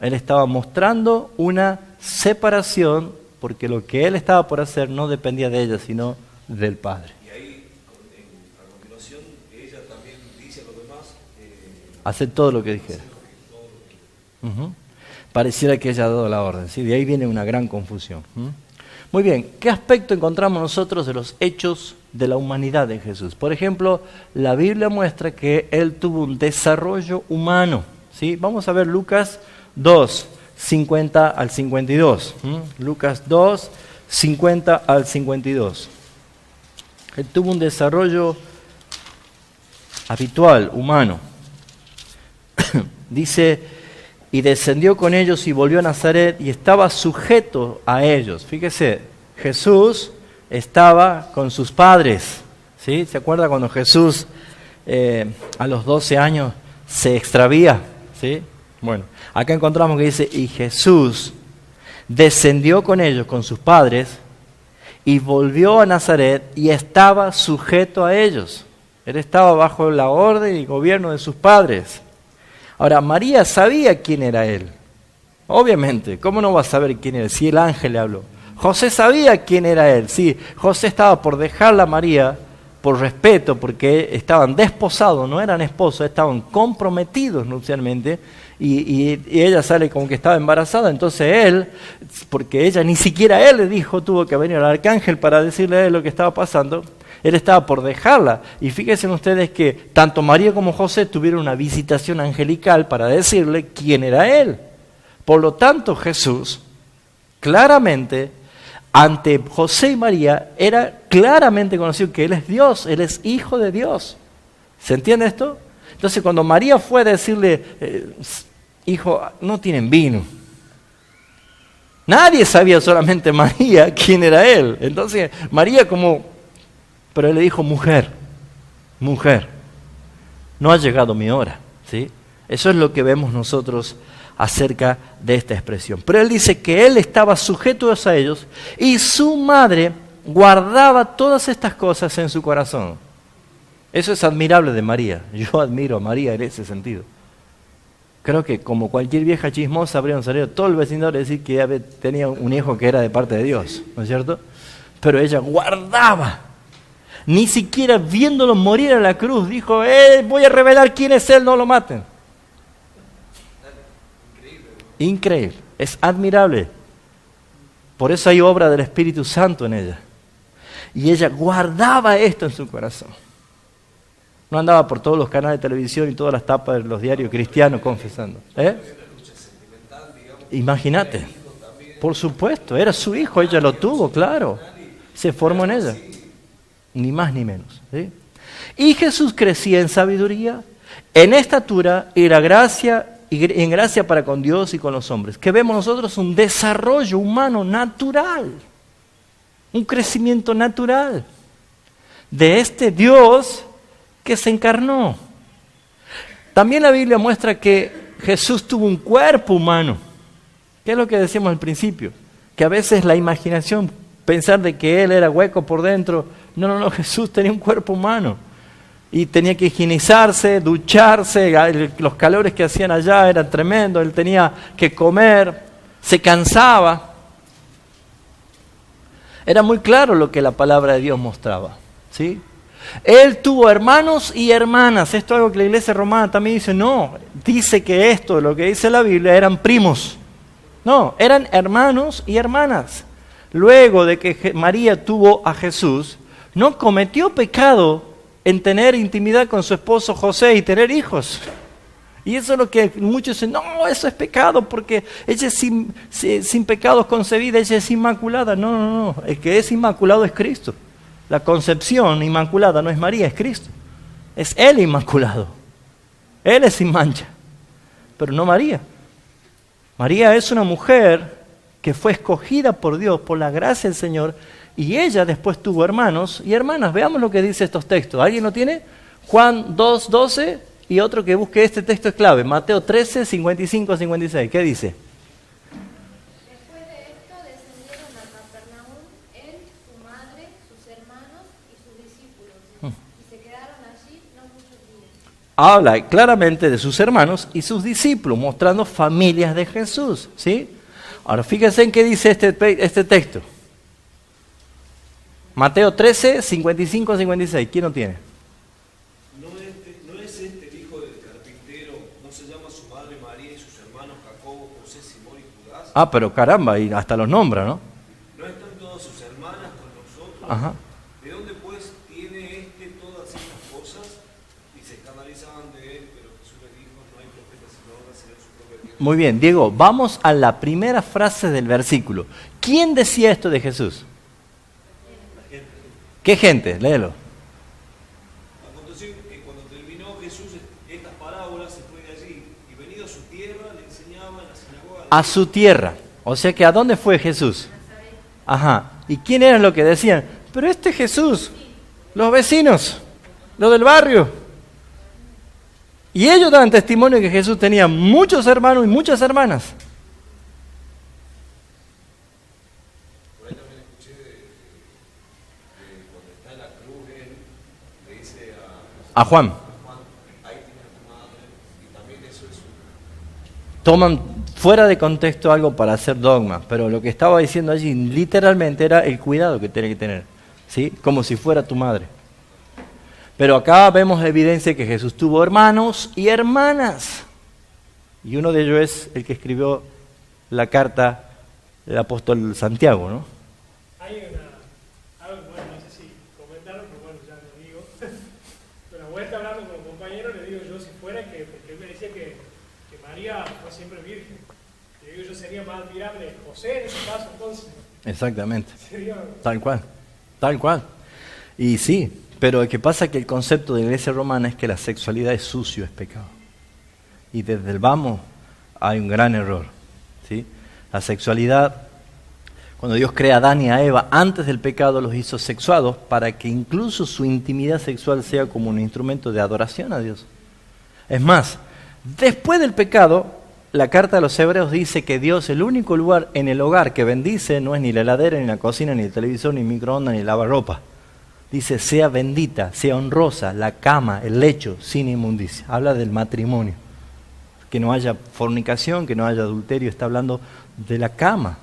Él estaba mostrando una separación porque lo que él estaba por hacer no dependía de ella, sino del Padre. Y ahí, a continuación, ella también dice a los demás... hacer todo lo que dijera. Uh-huh. Pareciera que ella ha dado la orden, ¿sí? De ahí viene una gran confusión. Muy bien, ¿qué aspecto encontramos nosotros de los hechos de la humanidad de Jesús? Por ejemplo, la Biblia muestra que él tuvo un desarrollo humano, ¿sí? Vamos a ver Lucas 2, 50 al 52. Lucas 2, 50 al 52. Él tuvo un desarrollo habitual, humano. Dice... Y descendió con ellos y volvió a Nazaret y estaba sujeto a ellos. Fíjese, Jesús estaba con sus padres. ¿Sí? ¿Se acuerda cuando Jesús a los 12 años se extravía? ¿Sí? Bueno, acá encontramos que dice, y Jesús descendió con ellos, con sus padres, y volvió a Nazaret y estaba sujeto a ellos. Él estaba bajo la orden y gobierno de sus padres. Ahora, María sabía quién era él. Obviamente, ¿cómo no va a saber quién era? Si el ángel le habló. José sabía quién era él. Sí, José estaba por dejarla a María por respeto, porque estaban desposados, no eran esposos, estaban comprometidos nupcialmente, y ella sale como que estaba embarazada. Entonces él, porque ella ni siquiera él le dijo, tuvo que venir al arcángel para decirle a él lo que estaba pasando. Él estaba por dejarla. Y fíjense ustedes que tanto María como José tuvieron una visitación angelical para decirle quién era él. Por lo tanto, Jesús, claramente, ante José y María, era claramente conocido que él es Dios, él es hijo de Dios. ¿Se entiende esto? Entonces, cuando María fue a decirle, hijo, no tienen vino. Nadie sabía, solamente María, quién era él. Entonces, María como... Pero él le dijo mujer. mujer, no ha llegado mi hora, ¿sí? Eso es lo que vemos nosotros acerca de esta expresión. Pero él dice que él estaba sujeto a ellos y su madre guardaba todas estas cosas en su corazón. Eso es admirable de María. Yo admiro a María en ese sentido. Creo que como cualquier vieja chismosa habrían salido todo el vecindario a decir que tenía un hijo que era de parte de Dios, ¿no es cierto? Pero ella guardaba. Ni siquiera viéndolo morir a la cruz dijo, voy a revelar quién es él, no lo maten. Increíble, es admirable. Por eso hay obra del Espíritu Santo en ella. Y ella guardaba esto en su corazón. No andaba por todos los canales de televisión y todas las tapas de los diarios cristianos confesando. Imagínate. Por supuesto, era su hijo, ella lo tuvo, claro. Se formó en ella. Ni más ni menos. ¿Sí? Y Jesús crecía en sabiduría, en estatura y en gracia para con Dios y con los hombres. Que vemos nosotros un desarrollo humano natural. Un crecimiento natural de este Dios que se encarnó. También la Biblia muestra que Jesús tuvo un cuerpo humano. ¿Qué es lo que decíamos al principio? Que a veces la imaginación, pensar de que Él era hueco por dentro. No, Jesús tenía un cuerpo humano. Y tenía que higienizarse, ducharse, los calores que hacían allá eran tremendos, Él tenía que comer, se cansaba. Era muy claro lo que la palabra de Dios mostraba, ¿sí? Él tuvo hermanos y hermanas. Esto es algo que la iglesia romana también dice. No, dice que esto, lo que dice la Biblia, eran primos. No, eran hermanos y hermanas. Luego de que María tuvo a Jesús, no cometió pecado en tener intimidad con su esposo José y tener hijos. Y eso es lo que muchos dicen, no, eso es pecado porque ella es sin pecados concebida, ella es inmaculada. No, el que es inmaculado es Cristo. La concepción inmaculada no es María, es Cristo. Es Él inmaculado. Él es sin mancha, pero no María. María es una mujer que fue escogida por Dios, por la gracia del Señor, y ella después tuvo hermanos y hermanas. Veamos lo que dice estos textos. ¿Alguien lo tiene? Juan 2:12 y otro que busque este texto es clave. Mateo 13, 55 a 56. ¿Qué dice? Después de esto descendieron a Capernaum él, su madre, sus hermanos y sus discípulos, y se quedaron allí no muchos días. Habla claramente de sus hermanos y sus discípulos, mostrando familias de Jesús, ¿sí? Ahora fíjense en qué dice este texto. Mateo 13, 55 a 56. ¿Quién lo tiene? ¿No es este el hijo del carpintero? ¿No se llama su madre María y sus hermanos Jacobo, José, Simón y Judás? Ah, pero caramba, y hasta los nombra, ¿no? ¿No están todas sus hermanas con nosotros? Ajá. ¿De dónde pues tiene todas estas cosas? Y se escandalizaban de él, pero Jesús les dijo, no hay profeta sino ahora será su propia tierra. Muy bien, Diego, vamos a la primera frase del versículo. ¿Quién decía esto de Jesús? ¿Qué gente? Léelo. Aconteció que cuando terminó Jesús estas parábolas, se fue de allí, y venido a su tierra, le enseñaba en la sinagoga. A su tierra. O sea que ¿a dónde fue Jesús? Ajá. ¿Y quién eran los que decían? Pero este Jesús, los vecinos, los del barrio. Y ellos daban testimonio de que Jesús tenía muchos hermanos y muchas hermanas. Por ahí también escuché de cuando está en la cruz, él le dice A Juan. ahí tienes a tu madre, y también eso es Toman fuera de contexto algo para hacer dogma, pero lo que estaba diciendo allí literalmente era el cuidado que tiene que tener, ¿sí? Como si fuera tu madre. Pero acá vemos evidencia que Jesús tuvo hermanos y hermanas. Y uno de ellos es el que escribió la carta del apóstol Santiago, ¿no? Hay algo, bueno, no sé si comentaron, pero bueno, ya lo digo. Pero vuelta hablando con un compañero, le digo yo, si fuera que, porque él me decía que María fue siempre virgen. Le digo yo, sería más admirable José en ese caso, entonces. Exactamente. Sería... Tal cual. Y sí, pero lo que pasa es que el concepto de la iglesia romana es que la sexualidad es sucio, es pecado. Y desde el vamos hay un gran error, ¿sí? La sexualidad, Cuando Dios crea a Adán y a Eva antes del pecado, los hizo sexuados para que incluso su intimidad sexual sea como un instrumento de adoración a Dios. Es más, después del pecado, la carta de los Hebreos dice que Dios, el único lugar en el hogar que bendice, no es ni la heladera, ni la cocina, ni el televisor, ni el microondas, ni el lavarropa. Dice, sea bendita, sea honrosa la cama, el lecho, sin inmundicia. Habla del matrimonio. Que no haya fornicación, que no haya adulterio, está hablando de la cama.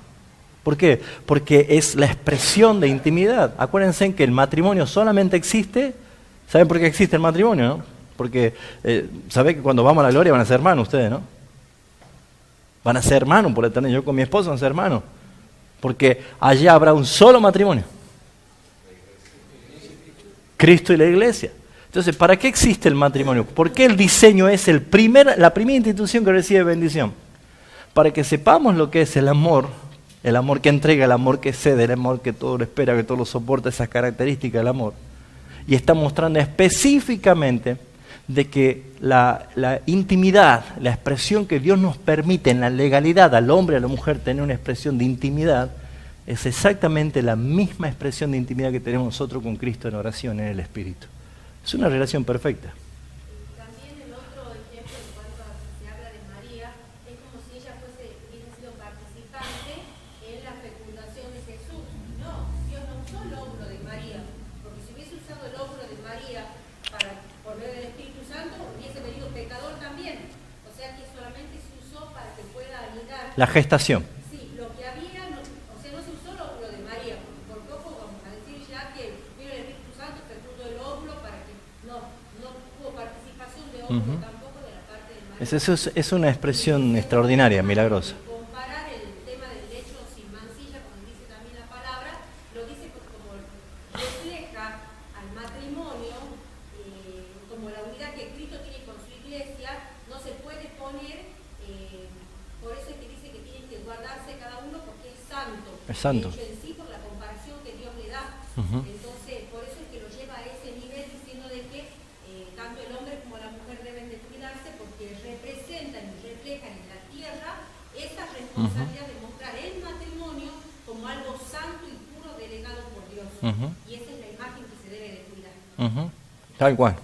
¿Por qué? Porque es la expresión de intimidad. Acuérdense que el matrimonio solamente existe. ¿Saben por qué existe el matrimonio, no? Porque saben que cuando vamos a la gloria van a ser hermanos ustedes, ¿no? Van a ser hermanos por la eternidad. Yo con mi esposa van a ser hermanos. Porque allá habrá un solo matrimonio. Cristo y la iglesia. Entonces, ¿para qué existe el matrimonio? ¿Por qué el diseño es la primera institución que recibe bendición? Para que sepamos lo que es el amor que entrega, el amor que cede, el amor que todo lo espera, que todo lo soporta, esas características del amor. Y está mostrando específicamente de que la intimidad, la expresión que Dios nos permite en la legalidad al hombre y a la mujer tener una expresión de intimidad, es exactamente la misma expresión de intimidad que tenemos nosotros con Cristo en oración, en el Espíritu. Es una relación perfecta. También el otro ejemplo en cuanto a que se habla de María, es como si ella hubiese sido participante en la fecundación de Jesús. No, Dios no usó el óvulo de María, porque si hubiese usado el óvulo de María por medio del Espíritu Santo, hubiese venido pecador también. O sea que solamente se usó para que pueda anidar. La gestación. Sí, lo que había, no se usó el óvulo de María, porque por poco vamos a decir ya que vino el Espíritu Santo, fecundó el óvulo para que no hubo participación de óvulo tampoco de la parte de María. Eso es una expresión extraordinaria, milagrosa. Comparar el tema del lecho sin mancilla, como dice también la palabra, lo dice porque como refleja al matrimonio, como la unidad que Cristo tiene con su iglesia, no se puede poner, por eso es que dice que tienen que guardarse cada uno porque es santo. Es santo. De hecho, en sí, por la comparación que Dios le da. Entonces, por eso es que lo lleva a ese nivel diciendo de que tanto el hombre como la mujer deben de cuidarse porque representan y reflejan en la tierra esa responsabilidad de mostrar el matrimonio como algo santo y puro delegado por Dios. Y esa es la imagen que se debe de cuidar. Tal cual.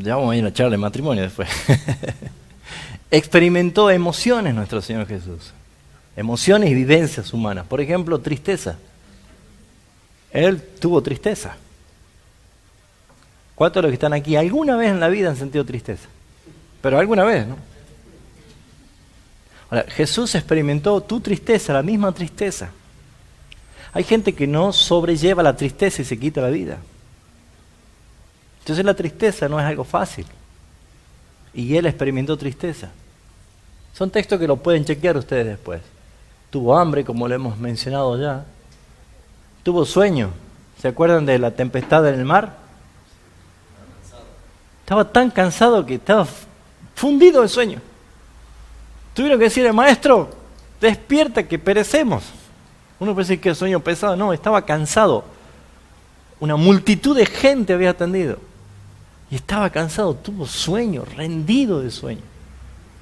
Ya vamos a ir a la charla de matrimonio después. Experimentó emociones nuestro Señor Jesús. Emociones y vivencias humanas. Por ejemplo, tristeza. Él tuvo tristeza. ¿Cuántos de los que están aquí alguna vez en la vida han sentido tristeza? Pero alguna vez, ¿no? Ahora, Jesús experimentó tu tristeza, la misma tristeza. Hay gente que no sobrelleva la tristeza y se quita la vida. Entonces la tristeza no es algo fácil. Y él experimentó tristeza. Son textos que lo pueden chequear ustedes después. Tuvo hambre, como lo hemos mencionado ya. Tuvo sueño. ¿Se acuerdan de la tempestad en el mar? Estaba tan cansado que estaba fundido de sueño. Tuvieron que decirle, maestro, despierta que perecemos. Uno puede decir que el sueño pesado. No, estaba cansado. Una multitud de gente había atendido. Y estaba cansado, tuvo sueño, rendido de sueño.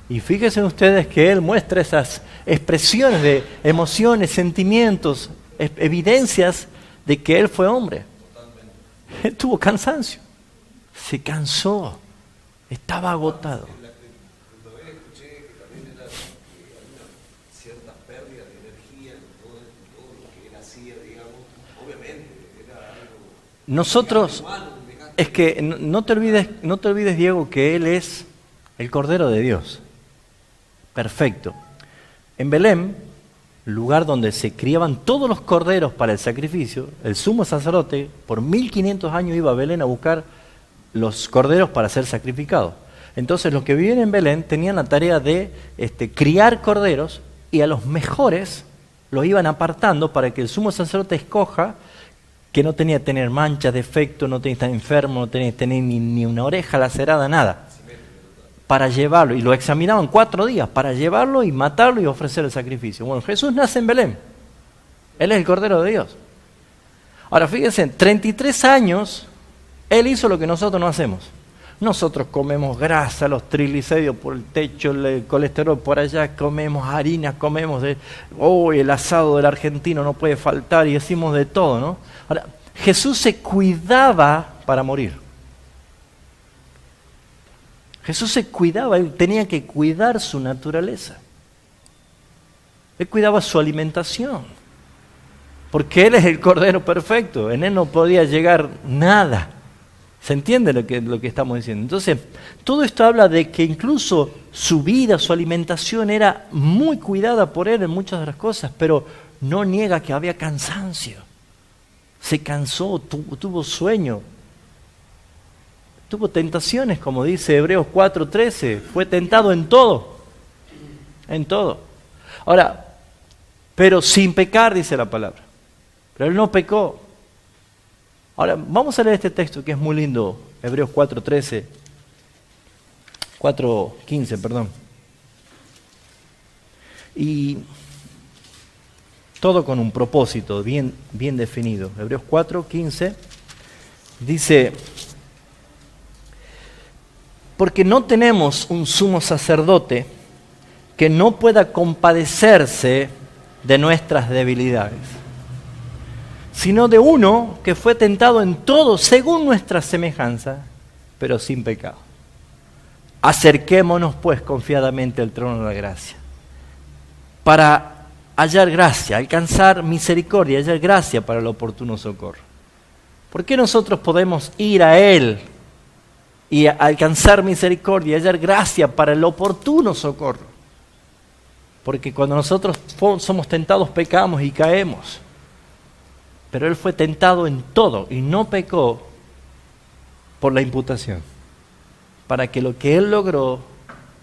Y fíjense ustedes que él muestra esas expresiones de emociones, sentimientos, evidencias de que él fue hombre. Él tuvo cansancio. Se cansó. Estaba agotado. Cuando escuché que también era una cierta pérdida de energía en todo lo que él hacía, digamos, obviamente era algo. Nosotros, es que no te olvides, Diego, que él es el Cordero de Dios. Perfecto. En Belén, lugar donde se criaban todos los corderos para el sacrificio, el sumo sacerdote por 1500 años iba a Belén a buscar los corderos para ser sacrificados. Entonces los que vivían en Belén tenían la tarea de criar corderos y a los mejores los iban apartando para que el sumo sacerdote escoja que no tenía que tener manchas, defectos, no tenía que estar enfermo, no tenía que tener ni una oreja lacerada, nada. Para llevarlo, y lo examinaban 4 días, para llevarlo y matarlo y ofrecer el sacrificio. Bueno, Jesús nace en Belén. Él es el Cordero de Dios. Ahora fíjense, 33 años, Él hizo lo que nosotros no hacemos. Nosotros comemos grasa, los triglicéridos por el techo, el colesterol por allá, comemos harina, comemos el asado del argentino no puede faltar y decimos de todo, ¿no? Ahora, Jesús se cuidaba para morir. Jesús se cuidaba, él tenía que cuidar su naturaleza. Él cuidaba su alimentación. Porque Él es el Cordero perfecto, en Él no podía llegar nada. ¿Se entiende lo que estamos diciendo? Entonces, todo esto habla de que incluso su vida, su alimentación era muy cuidada por Él en muchas de las cosas, pero no niega que había cansancio. Se cansó, tuvo sueño, tuvo tentaciones, como dice Hebreos 4:13, fue tentado en todo, en todo. Ahora, pero sin pecar, dice la palabra. Pero Él no pecó. Ahora, vamos a leer este texto que es muy lindo, Hebreos 4:15, perdón. Y todo con un propósito bien definido. Hebreos 4:15 dice: porque no tenemos un sumo sacerdote que no pueda compadecerse de nuestras debilidades, sino de uno que fue tentado en todo según nuestra semejanza, pero sin pecado. Acerquémonos pues confiadamente al trono de la gracia, para hallar gracia, alcanzar misericordia, hallar gracia para el oportuno socorro. ¿Por qué nosotros podemos ir a Él y alcanzar misericordia, hallar gracia para el oportuno socorro? Porque cuando nosotros somos tentados pecamos y caemos. Pero Él fue tentado en todo y no pecó por la imputación. Para que lo que Él logró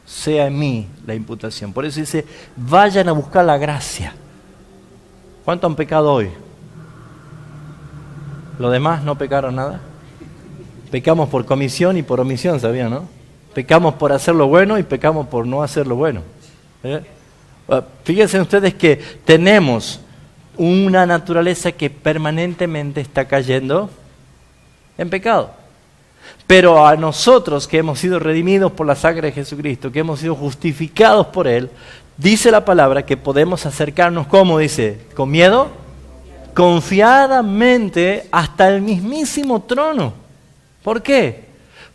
sea en mí la imputación. Por eso dice, vayan a buscar la gracia. ¿Cuántos han pecado hoy? ¿Los demás no pecaron nada? Pecamos por comisión y por omisión, ¿sabían, no? Pecamos por hacer lo bueno y pecamos por no hacer lo bueno. Fíjense ustedes que tenemos una naturaleza que permanentemente está cayendo en pecado. Pero a nosotros que hemos sido redimidos por la sangre de Jesucristo, que hemos sido justificados por Él, dice la palabra que podemos acercarnos, ¿cómo dice? ¿Con miedo? Confiadamente hasta el mismísimo trono. ¿Por qué?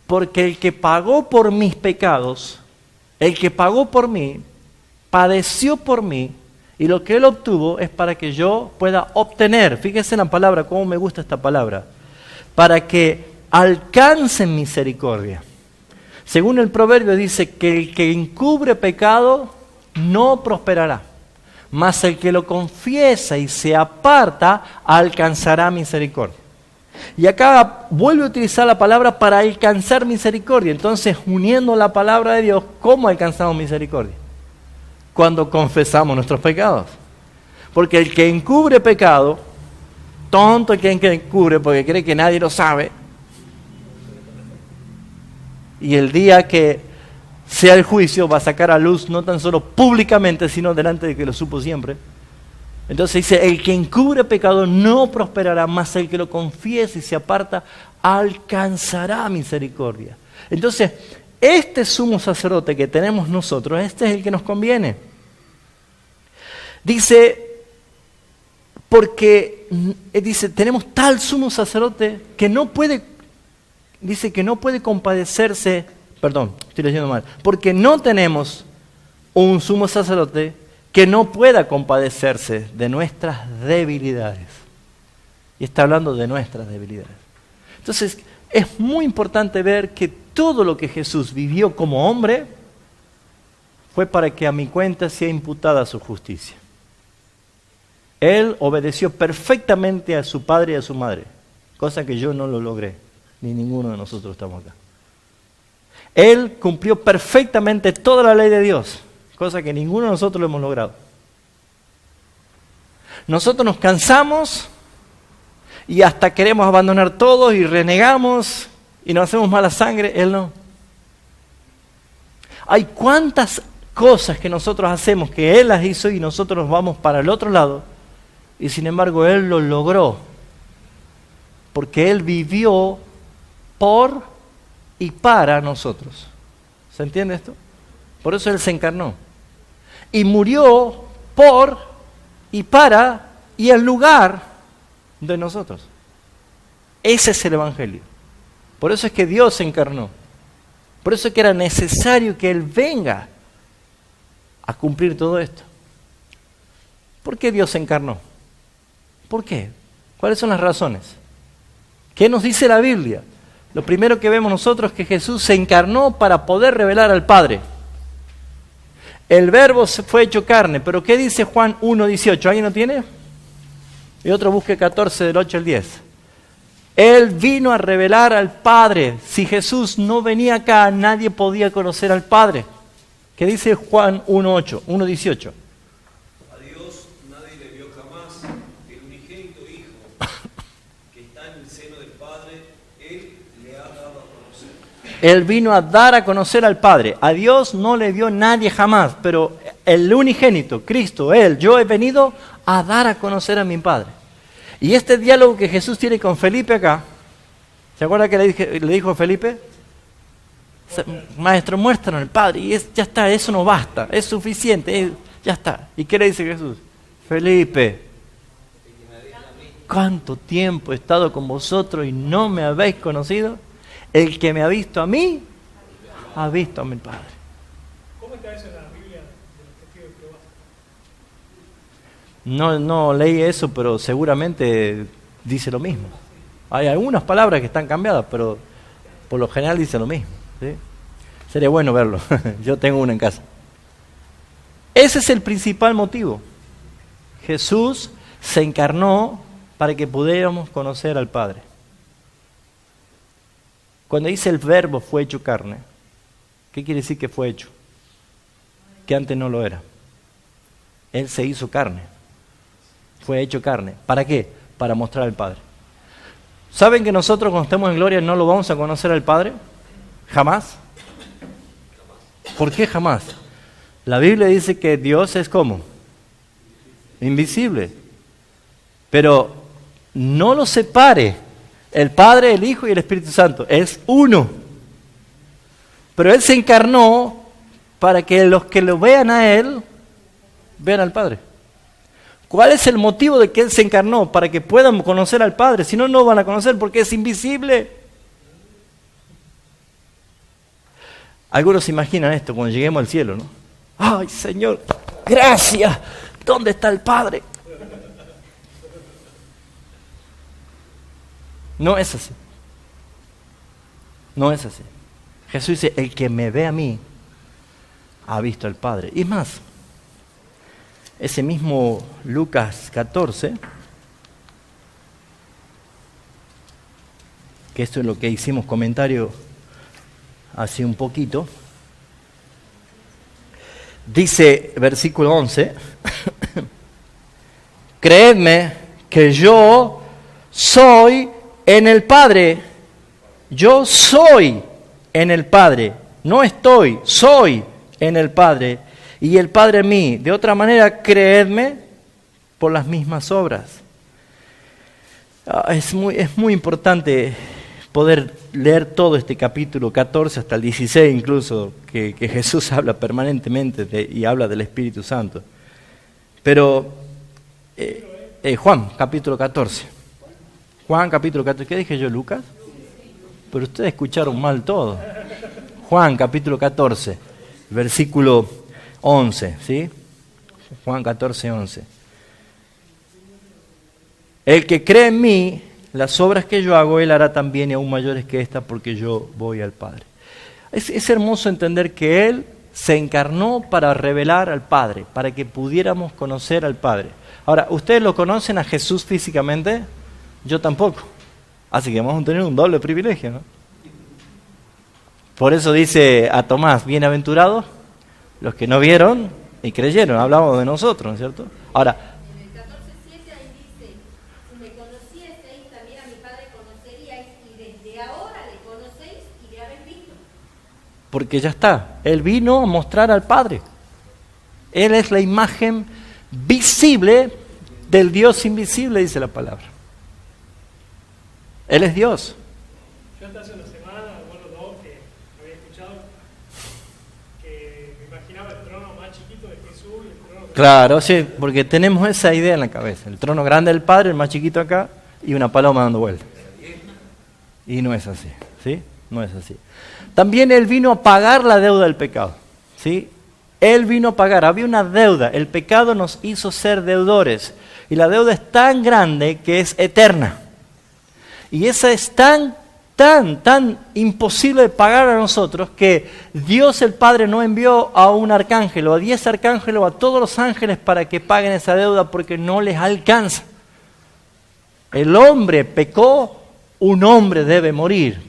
Porque el que pagó por mis pecados, el que pagó por mí, padeció por mí, y lo que Él obtuvo es para que yo pueda obtener, fíjese en la palabra, cómo me gusta esta palabra, para que alcancen misericordia. Según el proverbio dice que el que encubre pecado no prosperará, mas el que lo confiesa y se aparta alcanzará misericordia. Y acá vuelve a utilizar la palabra para alcanzar misericordia. Entonces, uniendo la palabra de Dios, ¿cómo alcanzamos misericordia? Cuando confesamos nuestros pecados. Porque el que encubre pecado, tonto el que encubre porque cree que nadie lo sabe, y el día que sea el juicio va a sacar a luz no tan solo públicamente, sino delante de que lo supo siempre. Entonces dice, el que encubre pecado no prosperará, mas el que lo confiese y se aparta alcanzará misericordia. Entonces, este sumo sacerdote que tenemos nosotros, este es el que nos conviene. Dice, tenemos tal sumo sacerdote que no puede, dice que no puede compadecerse, perdón, estoy leyendo mal, porque no tenemos un sumo sacerdote que no pueda compadecerse de nuestras debilidades. Y está hablando de nuestras debilidades. Entonces, es muy importante ver que todo lo que Jesús vivió como hombre fue para que a mi cuenta sea imputada su justicia. Él obedeció perfectamente a su padre y a su madre, cosa que yo no lo logré, ni ninguno de nosotros estamos acá. Él cumplió perfectamente toda la ley de Dios, cosa que ninguno de nosotros lo hemos logrado. Nosotros nos cansamos y hasta queremos abandonar todo y renegamos y nos hacemos mala sangre. Él no. Hay cuántas cosas que nosotros hacemos que Él las hizo y nosotros nos vamos para el otro lado, y sin embargo Él lo logró porque Él vivió por y para nosotros. ¿Se entiende esto? Por eso Él se encarnó. Y murió por y para y en lugar de nosotros. Ese es el Evangelio. Por eso es que Dios se encarnó. Por eso es que era necesario que Él venga a cumplir todo esto. ¿Por qué Dios se encarnó? ¿Por qué? ¿Cuáles son las razones? ¿Qué nos dice la Biblia? Lo primero que vemos nosotros es que Jesús se encarnó para poder revelar al Padre. El Verbo fue hecho carne, pero ¿qué dice Juan 1:18? ¿Alguien lo tiene? Y otro busque 14 del 8 al 10. Él vino a revelar al Padre. Si Jesús no venía acá, nadie podía conocer al Padre. ¿Qué dice Juan 1:18? A Dios nadie le vio jamás. El unigénito Hijo que está en el seno del Padre, Él le ha dado a conocer. Él vino a dar a conocer al Padre. A Dios no le vio nadie jamás, pero el unigénito, Cristo, Él, yo he venido a dar a conocer a mi Padre. Y este diálogo que Jesús tiene con Felipe acá, ¿se acuerda que le dijo a Felipe? Maestro, muéstranos al Padre. Y ya está, eso no basta, es suficiente, ya está. ¿Y qué le dice Jesús? Felipe, ¿cuánto tiempo he estado con vosotros y no me habéis conocido? El que me ha visto a mí, ha visto a mi Padre. ¿Cómo está eso en la Biblia de los testigos de Jehová? No leí eso, pero seguramente dice lo mismo. Hay algunas palabras que están cambiadas, pero por lo general dice lo mismo, ¿sí? Sería bueno verlo. Yo tengo una en casa. Ese es el principal motivo. Jesús se encarnó para que pudiéramos conocer al Padre. Cuando dice el Verbo fue hecho carne, ¿qué quiere decir que fue hecho? Que antes no lo era. Él se hizo carne. Fue hecho carne. ¿Para qué? Para mostrar al Padre. ¿Saben que nosotros cuando estemos en gloria no lo vamos a conocer al Padre? ¿Jamás? ¿Por qué jamás? La Biblia dice que Dios es ¿cómo? Invisible. Pero no lo separe. El Padre, el Hijo y el Espíritu Santo. Es uno. Pero Él se encarnó para que los que lo vean a Él, vean al Padre. ¿Cuál es el motivo de que Él se encarnó? Para que puedan conocer al Padre. Si no, no van a conocer porque es invisible. Algunos se imaginan esto cuando lleguemos al cielo, ¿no? ¡Ay, Señor! ¡Gracias! ¿Dónde está el Padre? No es así. No es así. Jesús dice, el que me ve a mí, ha visto al Padre. Y más, ese mismo Lucas 14, que esto es lo que hicimos comentario hace un poquito, dice, versículo 11, creedme que yo soy en el Padre, yo soy en el Padre, no estoy, soy en el Padre, y el Padre en mí. De otra manera, creedme por las mismas obras. Es muy importante poder leer todo este capítulo 14 hasta el 16 incluso, que Jesús habla permanentemente y habla del Espíritu Santo. Pero Juan, capítulo 14. Juan, capítulo 14. ¿Qué dije yo, Lucas? Pero ustedes escucharon mal todo. Juan, capítulo 14, versículo 11, ¿sí? Juan 14, 11. El que cree en mí, las obras que yo hago, él hará también y aún mayores que estas, porque yo voy al Padre. Es hermoso entender que Él se encarnó para revelar al Padre, para que pudiéramos conocer al Padre. Ahora, ¿ustedes lo conocen a Jesús físicamente? Yo tampoco. Así que vamos a tener un doble privilegio, ¿no? Por eso dice a Tomás, bienaventurados los que no vieron y creyeron. Hablamos de nosotros, ¿no es cierto? Ahora, En el 14:7 ahí dice, si me conocieseis, también a mi Padre conoceríais, y desde ahora le conocéis y le habéis visto. porque ya está. Él vino a mostrar al Padre. Él es la imagen visible del Dios invisible, dice la palabra. Él es Dios. Yo hasta hace una semana, bueno, dos, que había escuchado que me imaginaba el trono más chiquito de Jesús y el trono... Claro, sí, porque tenemos esa idea en la cabeza. El trono grande del Padre, el más chiquito acá, y una paloma dando vueltas. Y no es así, ¿sí? No es así. También Él vino a pagar la deuda del pecado, ¿sí? Él vino a pagar, había una deuda, el pecado nos hizo ser deudores, y la deuda es tan grande que es eterna. Y esa es tan imposible de pagar a nosotros que Dios el Padre no envió a un arcángel o a 10 arcángeles o a todos los ángeles para que paguen esa deuda porque no les alcanza. El hombre pecó, un hombre debe morir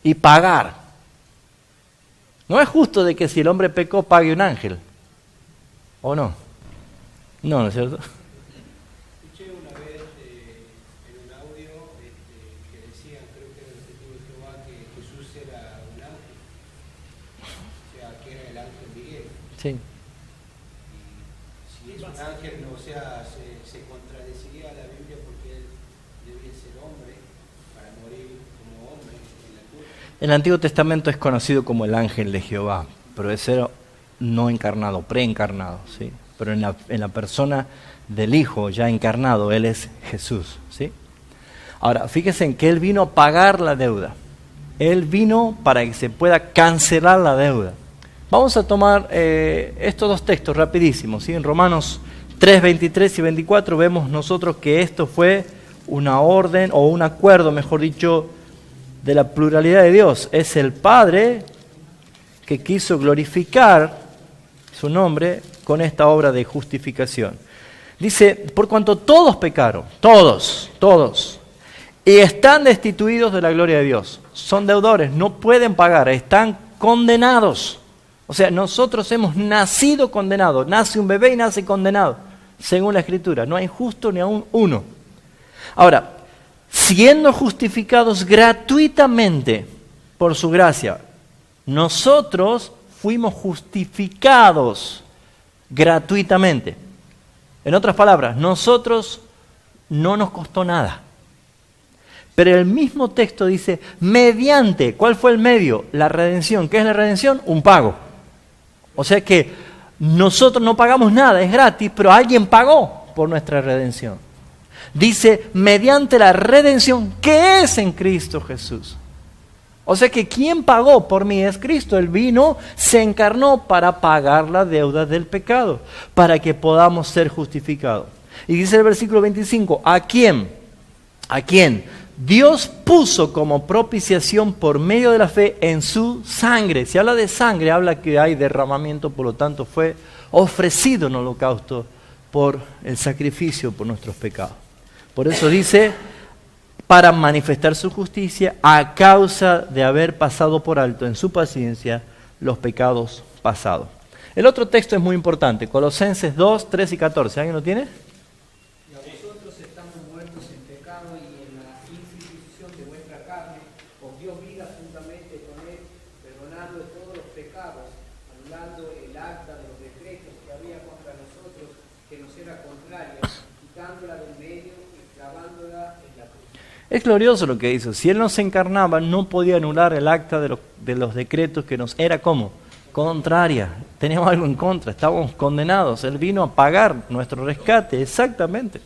y pagar. No es justo de que si el hombre pecó pague un ángel, ¿o no? No, ¿no es cierto? Escuché una vez en un audio que decían, creo que era el testigo de Jehová, que Jesús era un ángel, o sea, que era el ángel Miguel. Sí. Y si es un ángel, no, o sea, se contradeciría a la Biblia porque él debía ser hombre para morir como hombre en la cruz. El Antiguo Testamento es conocido como el ángel de Jehová, pero es ser no encarnado, preencarnado, ¿sí? Pero en la persona del Hijo ya encarnado, Él es Jesús, ¿sí? Ahora, fíjense en que Él vino a pagar la deuda. Él vino para que se pueda cancelar la deuda. Vamos a tomar estos dos textos rapidísimos, ¿sí? En Romanos 3, 23 y 24 vemos nosotros que esto fue una orden o un acuerdo, mejor dicho, de la pluralidad de Dios. Es el Padre que quiso glorificar su nombre con esta obra de justificación. Dice, por cuanto todos pecaron, todos, y están destituidos de la gloria de Dios. Son deudores, no pueden pagar, están condenados. O sea, nosotros hemos nacido condenados. Nace un bebé y nace condenado, según la Escritura. No hay justo ni aún uno. Ahora, siendo justificados gratuitamente por su gracia, nosotros fuimos justificados gratuitamente. En otras palabras, nosotros no nos costó nada. Pero el mismo texto dice, mediante, ¿cuál fue el medio? La redención. ¿Qué es la redención? Un pago. O sea que nosotros no pagamos nada, es gratis, pero alguien pagó por nuestra redención. Dice, mediante la redención que es en Cristo Jesús. O sea que quien pagó por mí es Cristo. Él vino, se encarnó para pagar la deuda del pecado, para que podamos ser justificados. Y dice el versículo 25, ¿a quién? ¿A quién? Dios puso como propiciación por medio de la fe en su sangre. Si habla de sangre, habla que hay derramamiento, por lo tanto fue ofrecido en holocausto por el sacrificio por nuestros pecados. Por eso dice, para manifestar su justicia a causa de haber pasado por alto en su paciencia los pecados pasados. El otro texto es muy importante, Colosenses 2, 3 y 14. ¿Alguien lo tiene? Y a vosotros estamos muertos en pecado y en la incircuncisión de vuestra carne, os dio vida juntamente con él, perdonando todos los pecados, anulando el acta de los decretos que había contra nosotros, que nos era contraria, quitándola del medio y clavándola en la cruz. Es glorioso lo que hizo. Si Él no se encarnaba, no podía anular el acta de los decretos que nos era como contraria. Teníamos algo en contra, estábamos condenados. Él vino a pagar nuestro rescate, exactamente.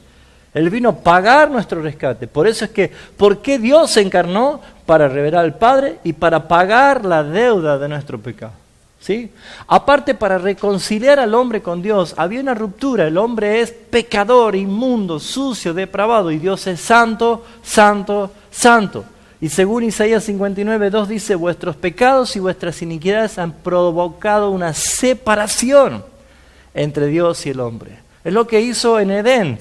Él vino a pagar nuestro rescate. Por eso es que, ¿por qué Dios se encarnó? Para revelar al Padre y para pagar la deuda de nuestro pecado. ¿Sí? Aparte, para reconciliar al hombre con Dios, había una ruptura. El hombre es pecador, inmundo, sucio, depravado, y Dios es santo, santo, santo. Y según Isaías 59, 2 dice, vuestros pecados y vuestras iniquidades han provocado una separación entre Dios y el hombre. Es lo que hizo en Edén.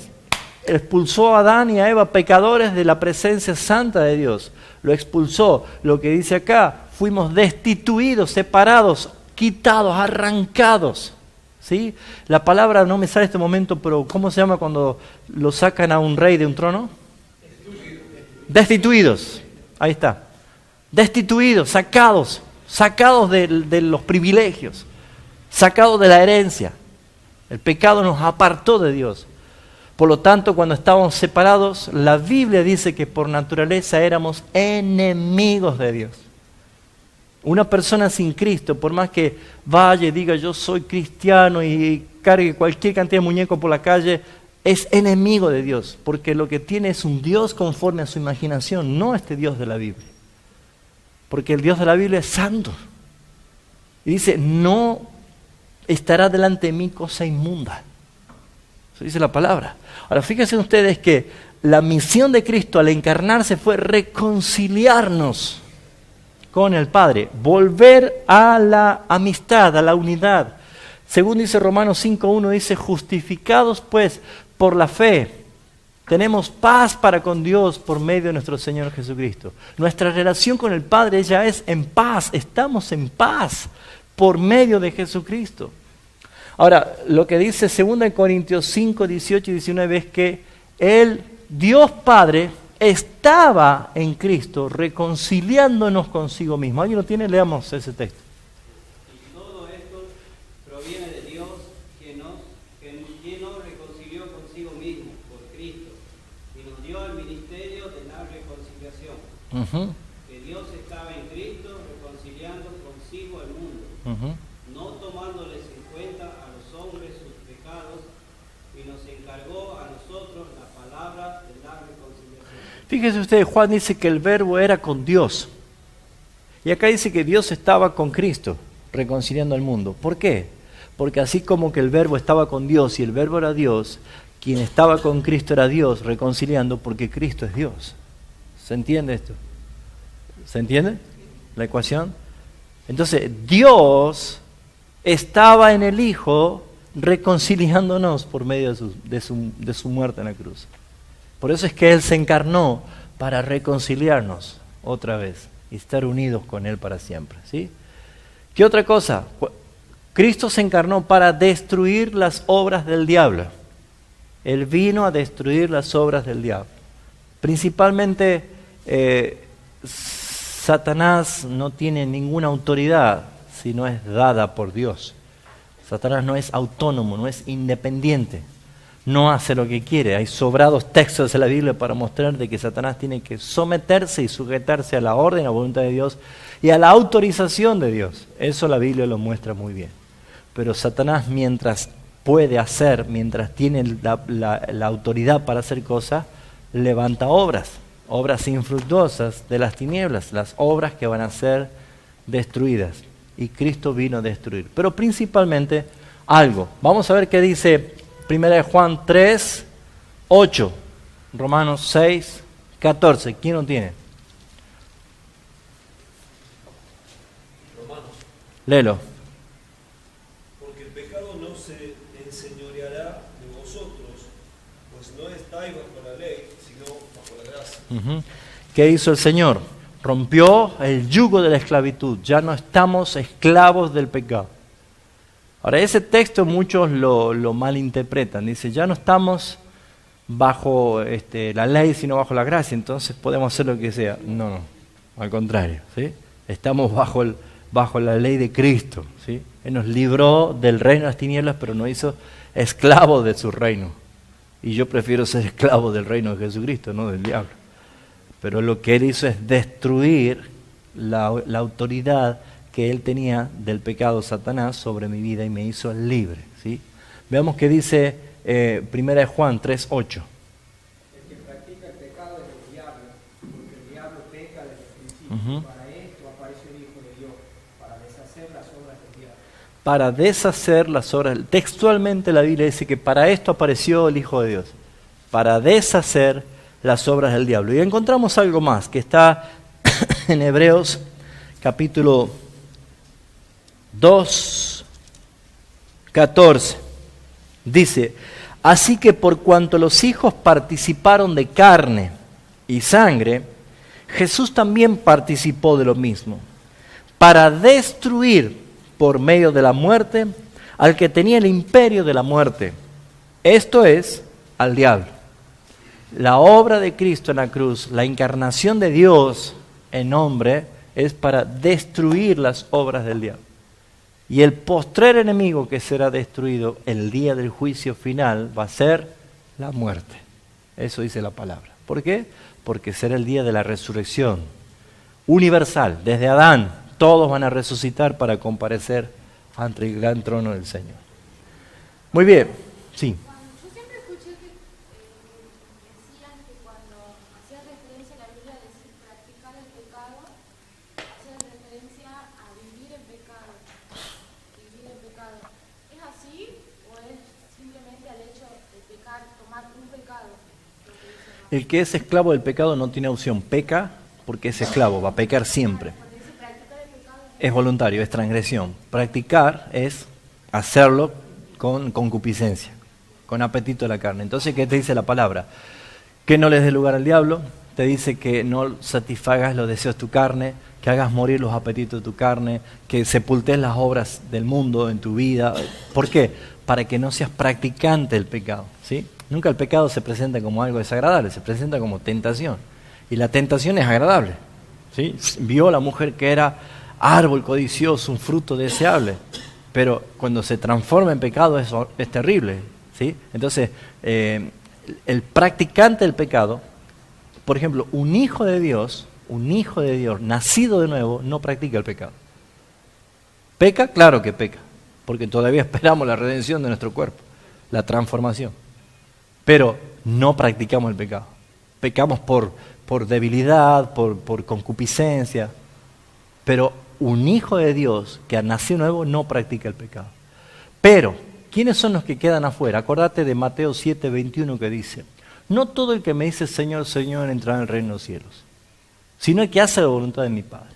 Expulsó a Adán y a Eva, pecadores, de la presencia santa de Dios. Lo expulsó. Lo que dice acá, fuimos destituidos, separados, quitados, arrancados. ¿Sí? La palabra no me sale en este momento, pero ¿cómo se llama cuando lo sacan a un rey de un trono? Destituidos. Ahí está. Destituidos, sacados de los privilegios, sacados de la herencia. El pecado nos apartó de Dios. Por lo tanto, cuando estábamos separados, la Biblia dice que por naturaleza éramos enemigos de Dios. Una persona sin Cristo, por más que vaya y diga yo soy cristiano y cargue cualquier cantidad de muñecos por la calle, es enemigo de Dios, porque lo que tiene es un Dios conforme a su imaginación, no este Dios de la Biblia. Porque el Dios de la Biblia es santo. Y dice, no estará delante de mí cosa inmunda. Eso dice la palabra. Ahora, fíjense ustedes que la misión de Cristo al encarnarse fue reconciliarnos con el Padre, volver a la amistad, a la unidad. Según dice Romanos 5.1, dice, justificados pues por la fe, tenemos paz para con Dios por medio de nuestro Señor Jesucristo. Nuestra relación con el Padre ya es en paz, estamos en paz por medio de Jesucristo. Ahora, lo que dice 2 Corintios 5, 18 y 19 es que el Dios Padre estaba en Cristo reconciliándonos consigo mismo. ¿Alguien lo tiene? Leamos ese texto. Y todo esto proviene de Dios, quien nos reconcilió consigo mismo por Cristo y nos dio el ministerio de la reconciliación. Que Dios estaba en Cristo reconciliando consigo el mundo, no tomándoles en cuenta a los hombres sus pecados, y nos encargó a nosotros la palabra de la reconciliación. Fíjense ustedes, Juan dice que el verbo era con Dios. Y acá dice que Dios estaba con Cristo, reconciliando al mundo. ¿Por qué? Porque así como que el verbo estaba con Dios y el verbo era Dios, quien estaba con Cristo era Dios, reconciliando, porque Cristo es Dios. ¿Se entiende esto? ¿Se entiende la ecuación? Entonces, Dios estaba en el Hijo reconciliándonos por medio de su muerte en la cruz. Por eso es que Él se encarnó para reconciliarnos otra vez y estar unidos con Él para siempre, ¿sí? ¿Qué otra cosa? Cristo se encarnó para destruir las obras del diablo. Él vino a destruir las obras del diablo. Principalmente, Satanás no tiene ninguna autoridad si no es dada por Dios. Satanás no es autónomo, no es independiente. No hace lo que quiere. Hay sobrados textos de la Biblia para mostrar de que Satanás tiene que someterse y sujetarse a la orden, a la voluntad de Dios y a la autorización de Dios. Eso la Biblia lo muestra muy bien. Pero Satanás, mientras puede hacer, mientras tiene la autoridad para hacer cosas, levanta obras infructuosas de las tinieblas, las obras que van a ser destruidas. Y Cristo vino a destruir. Pero principalmente algo. Vamos a ver qué dice 1 Juan 3, 8, Romanos 6, 14. ¿Quién lo tiene? Romanos. Léelo. Porque el pecado no se enseñoreará de vosotros, pues no estáis bajo la ley, sino bajo la gracia. ¿Qué hizo el Señor? Rompió el yugo de la esclavitud. Ya no estamos esclavos del pecado. Ahora, ese texto muchos lo malinterpretan. Dice, ya no estamos bajo la ley, sino bajo la gracia, entonces podemos hacer lo que sea. No, al contrario, ¿sí? Estamos bajo la ley de Cristo, ¿sí? Él nos libró del reino de las tinieblas, pero nos hizo esclavos de su reino. Y yo prefiero ser esclavo del reino de Jesucristo, no del diablo. Pero lo que Él hizo es destruir la autoridad que Él tenía del pecado Satanás sobre mi vida y me hizo libre, ¿sí? Veamos qué dice 1 Juan 3, 8. El que practica el pecado es el diablo, porque el diablo peca desde el principio. Para esto apareció el Hijo de Dios, para deshacer las obras del diablo. Para deshacer las obras. Textualmente la Biblia dice que para esto apareció el Hijo de Dios, para deshacer las obras del diablo. Y encontramos algo más que está en Hebreos capítulo 2, 14. Dice, así que por cuanto los hijos participaron de carne y sangre, Jesús también participó de lo mismo, para destruir por medio de la muerte al que tenía el imperio de la muerte, esto es, al diablo. La obra de Cristo en la cruz, la encarnación de Dios en hombre, es para destruir las obras del diablo. Y el postrer enemigo que será destruido el día del juicio final va a ser la muerte. Eso dice la palabra. ¿Por qué? Porque será el día de la resurrección universal. Desde Adán, todos van a resucitar para comparecer ante el gran trono del Señor. Muy bien, sí. Yo siempre escuché que decían que cuando hacía referencia a la Biblia de decir practicar el pecado, hacían referencia a vivir en pecado. Vivir en pecado. ¿Es así o es simplemente al hecho de pecar, tomar un pecado? El que es esclavo del pecado no tiene opción. Peca porque es esclavo, va a pecar siempre. Es voluntario, es transgresión. Practicar es hacerlo con concupiscencia, con apetito de la carne. Entonces, ¿qué te dice la palabra? Que no les dé lugar al diablo, te dice que no satisfagas los deseos de tu carne, que hagas morir los apetitos de tu carne, que sepultes las obras del mundo en tu vida. ¿Por qué? Para que no seas practicante del pecado, ¿sí? Nunca el pecado se presenta como algo desagradable, se presenta como tentación. Y la tentación es agradable, ¿sí? Vio a la mujer que era árbol codicioso, un fruto deseable, pero cuando se transforma en pecado es terrible, ¿sí? Entonces, el practicante del pecado, por ejemplo, un hijo de Dios, nacido de nuevo, no practica el pecado. ¿Peca? Claro que peca, porque todavía esperamos la redención de nuestro cuerpo, la transformación. Pero no practicamos el pecado. Pecamos por debilidad, por concupiscencia. Pero un hijo de Dios que ha nacido nuevo no practica el pecado. Pero, ¿quiénes son los que quedan afuera? Acordate de Mateo 7:21 que dice: no todo el que me dice Señor, Señor entrará en el reino de los cielos, sino el que hace la voluntad de mi Padre.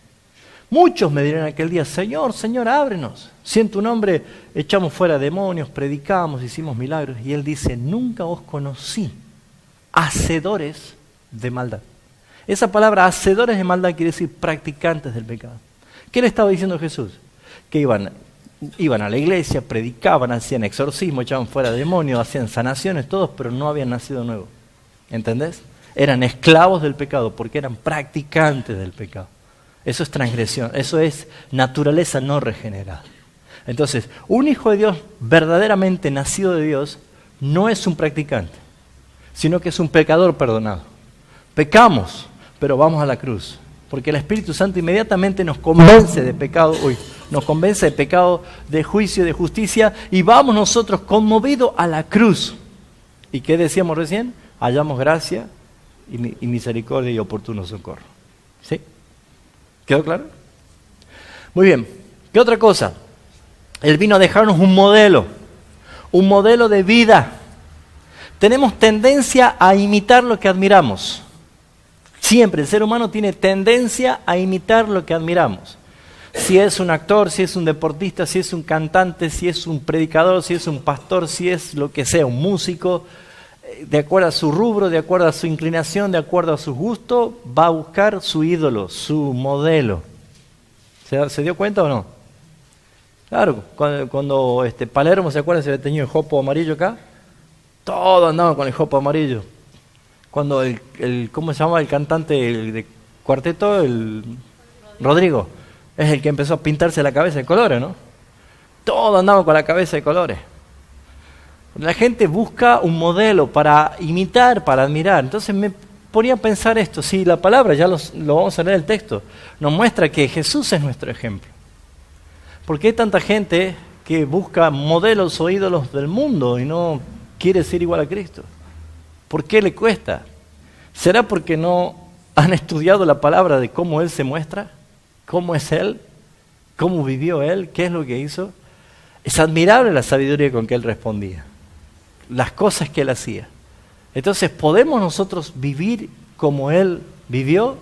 Muchos me dirán aquel día: Señor, Señor, ábrenos. Si en tu nombre echamos fuera demonios, predicamos, hicimos milagros. Y Él dice: nunca os conocí, hacedores de maldad. Esa palabra hacedores de maldad quiere decir practicantes del pecado. ¿Qué le estaba diciendo Jesús? Que iban a la iglesia, predicaban, hacían exorcismo, echaban fuera demonios, hacían sanaciones, todos, pero no habían nacido nuevo. ¿Entendés? Eran esclavos del pecado porque eran practicantes del pecado. Eso es transgresión, eso es naturaleza no regenerada. Entonces, un hijo de Dios verdaderamente nacido de Dios no es un practicante, sino que es un pecador perdonado. Pecamos, pero vamos a la cruz, porque el Espíritu Santo inmediatamente nos convence de pecado, de juicio, de justicia, y vamos nosotros conmovidos a la cruz. ¿Y qué decíamos recién? Hallamos gracia y misericordia y oportuno socorro. ¿Sí? ¿Quedó claro? Muy bien. ¿Qué otra cosa? Él vino a dejarnos un modelo de vida. Tenemos tendencia a imitar lo que admiramos. Siempre el ser humano tiene tendencia a imitar lo que admiramos. Si es un actor, si es un deportista, si es un cantante, si es un predicador, si es un pastor, si es lo que sea, un músico, de acuerdo a su rubro, de acuerdo a su inclinación, de acuerdo a su gusto, va a buscar su ídolo, su modelo. ¿Se dio cuenta o no? Claro, cuando Palermo, ¿se acuerdan? Se había tenido el jopo amarillo acá. Todos andaban con el jopo amarillo. Cuando ¿cómo se llama el cantante de cuarteto? El Rodrigo. Es el que empezó a pintarse la cabeza de colores, ¿no? Todos andaban con la cabeza de colores. La gente busca un modelo para imitar, para admirar. Entonces me ponía a pensar esto. Si la palabra, ya lo vamos a leer el texto, nos muestra que Jesús es nuestro ejemplo. ¿Por qué hay tanta gente que busca modelos o ídolos del mundo y no quiere ser igual a Cristo? ¿Por qué le cuesta? ¿Será porque no han estudiado la palabra de cómo Él se muestra? ¿Cómo es Él? ¿Cómo vivió Él? ¿Qué es lo que hizo? Es admirable la sabiduría con que Él respondía, las cosas que Él hacía. Entonces, ¿podemos nosotros vivir como Él vivió?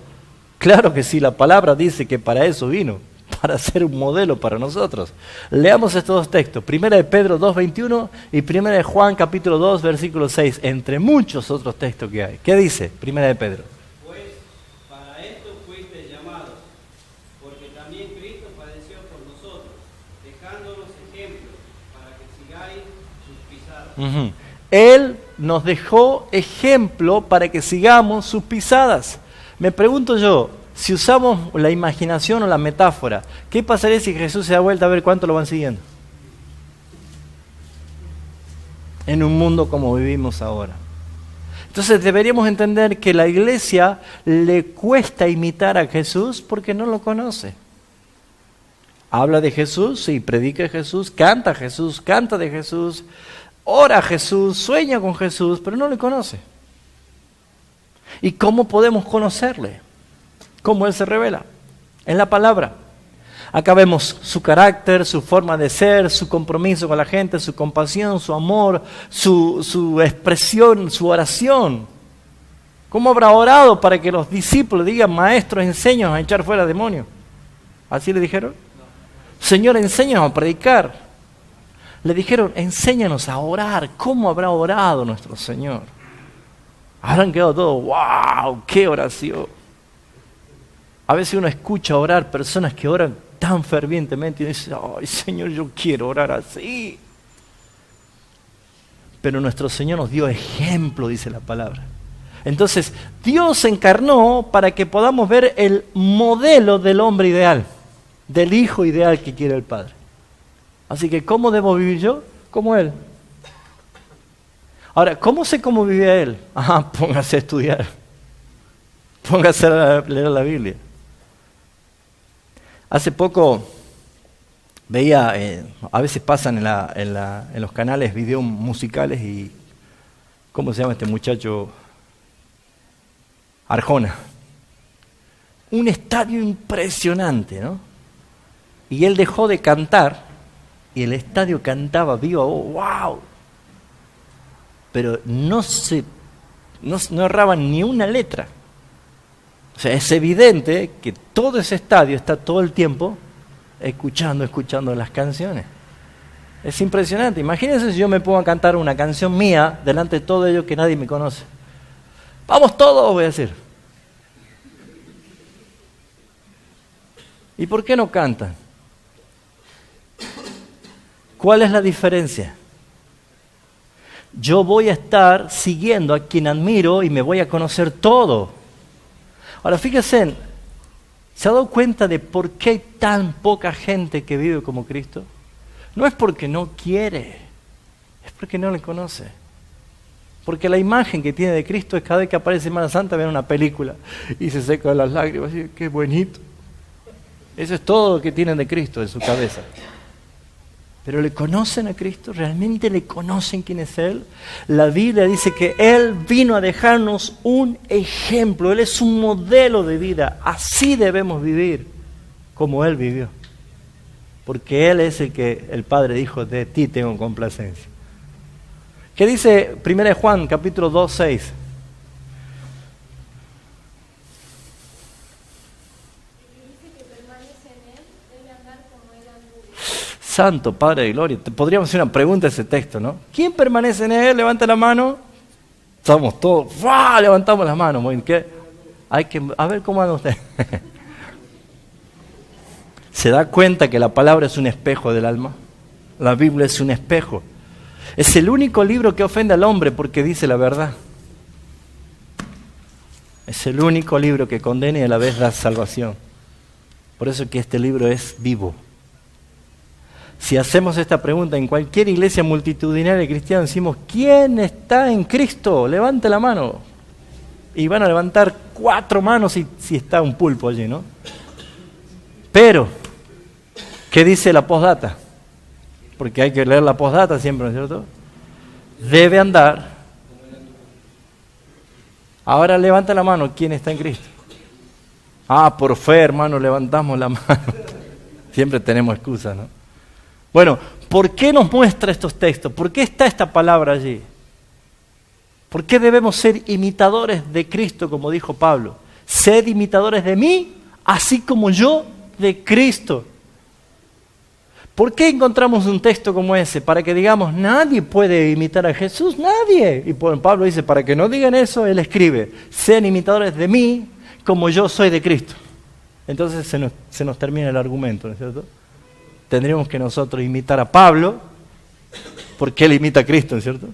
Claro que sí, la palabra dice que para eso vino, para ser un modelo para nosotros. Leamos estos dos textos, 1 de Pedro 2:21 y 1 de Juan capítulo 2, versículo 6, entre muchos otros textos que hay. ¿Qué dice 1 de Pedro? Pues para esto fuisteis llamados, porque también Cristo padeció por nosotros, dejándonos ejemplos para que sigáis sus pisadas. Él nos dejó ejemplo para que sigamos sus pisadas. Me pregunto yo, si usamos la imaginación o la metáfora, ¿qué pasaría si Jesús se da vuelta a ver cuánto lo van siguiendo? En un mundo como vivimos ahora. Entonces deberíamos entender que la iglesia le cuesta imitar a Jesús porque no lo conoce. Habla de Jesús, sí, predica de Jesús, canta de Jesús, ora a Jesús, sueña con Jesús, pero no le conoce. ¿Y cómo podemos conocerle? ¿Cómo Él se revela? En la palabra. Acá vemos su carácter, su forma de ser, su compromiso con la gente, su compasión, su amor, su expresión, su oración. ¿Cómo habrá orado para que los discípulos digan, maestro, enséñanos a echar fuera demonios? ¿Así le dijeron? Señor, enséñanos a predicar. Le dijeron, enséñanos a orar. ¿Cómo habrá orado nuestro Señor? Habrán quedado todos, wow, qué oración. A veces uno escucha orar personas que oran tan fervientemente y dice, ay Señor, yo quiero orar así. Pero nuestro Señor nos dio ejemplo, dice la palabra. Entonces, Dios se encarnó para que podamos ver el modelo del hombre ideal, del hijo ideal que quiere el Padre. Así que, ¿cómo debo vivir yo? Como Él. Ahora, ¿cómo sé cómo vivía Él? Póngase a estudiar. Póngase a leer la Biblia. Hace poco veía, a veces pasan en los canales videos musicales y, ¿cómo se llama este muchacho? Arjona. Un estadio impresionante, ¿no? Y él dejó de cantar y el estadio cantaba vivo, wow. Pero no erraban ni una letra. O sea, es evidente que todo ese estadio está todo el tiempo escuchando las canciones. Es impresionante. Imagínense si yo me pongo a cantar una canción mía delante de todo ello que nadie me conoce. Vamos todos, voy a decir. ¿Y por qué no cantan? ¿Cuál es la diferencia? Yo voy a estar siguiendo a quien admiro y me voy a conocer todo. Ahora fíjense, ¿se ha dado cuenta de por qué hay tan poca gente que vive como Cristo? No es porque no quiere, es porque no le conoce. Porque la imagen que tiene de Cristo es cada vez que aparece Semana Santa, ven una película y se seca las lágrimas y qué bonito. Eso es todo lo que tienen de Cristo en su cabeza. ¿Pero le conocen a Cristo? ¿Realmente le conocen quién es Él? La Biblia dice que Él vino a dejarnos un ejemplo. Él es un modelo de vida. Así debemos vivir como Él vivió. Porque Él es el que el Padre dijo, de ti tengo complacencia. ¿Qué dice 1 Juan, capítulo 2, 6? Santo Padre de Gloria. Podríamos hacer una pregunta a ese texto, ¿no? ¿Quién permanece en Él? Levanta la mano. Estamos todos, ¡fua! Levantamos las manos. A ver cómo anda usted. ¿Se da cuenta que la palabra es un espejo del alma? La Biblia es un espejo. Es el único libro que ofende al hombre porque dice la verdad. Es el único libro que condena y a la vez da salvación. Por eso que este libro es vivo. Si hacemos esta pregunta en cualquier iglesia multitudinaria cristiana, decimos, ¿quién está en Cristo? Levante la mano. Y van a levantar 4 manos si está un pulpo allí, ¿no? Pero, ¿qué dice la postdata? Porque hay que leer la postdata siempre, ¿no es cierto? Debe andar. Ahora levanta la mano, ¿quién está en Cristo? Por fe, hermano, levantamos la mano. Siempre tenemos excusas, ¿no? Bueno, ¿por qué nos muestra estos textos? ¿Por qué está esta palabra allí? ¿Por qué debemos ser imitadores de Cristo, como dijo Pablo? Sed imitadores de mí, así como yo de Cristo. ¿Por qué encontramos un texto como ese? Para que digamos, nadie puede imitar a Jesús, nadie. Y Pablo dice, para que no digan eso, él escribe, sean imitadores de mí, como yo soy de Cristo. Entonces se nos termina el argumento, ¿no es cierto? Tendríamos que nosotros imitar a Pablo, porque él imita a Cristo, ¿no es cierto?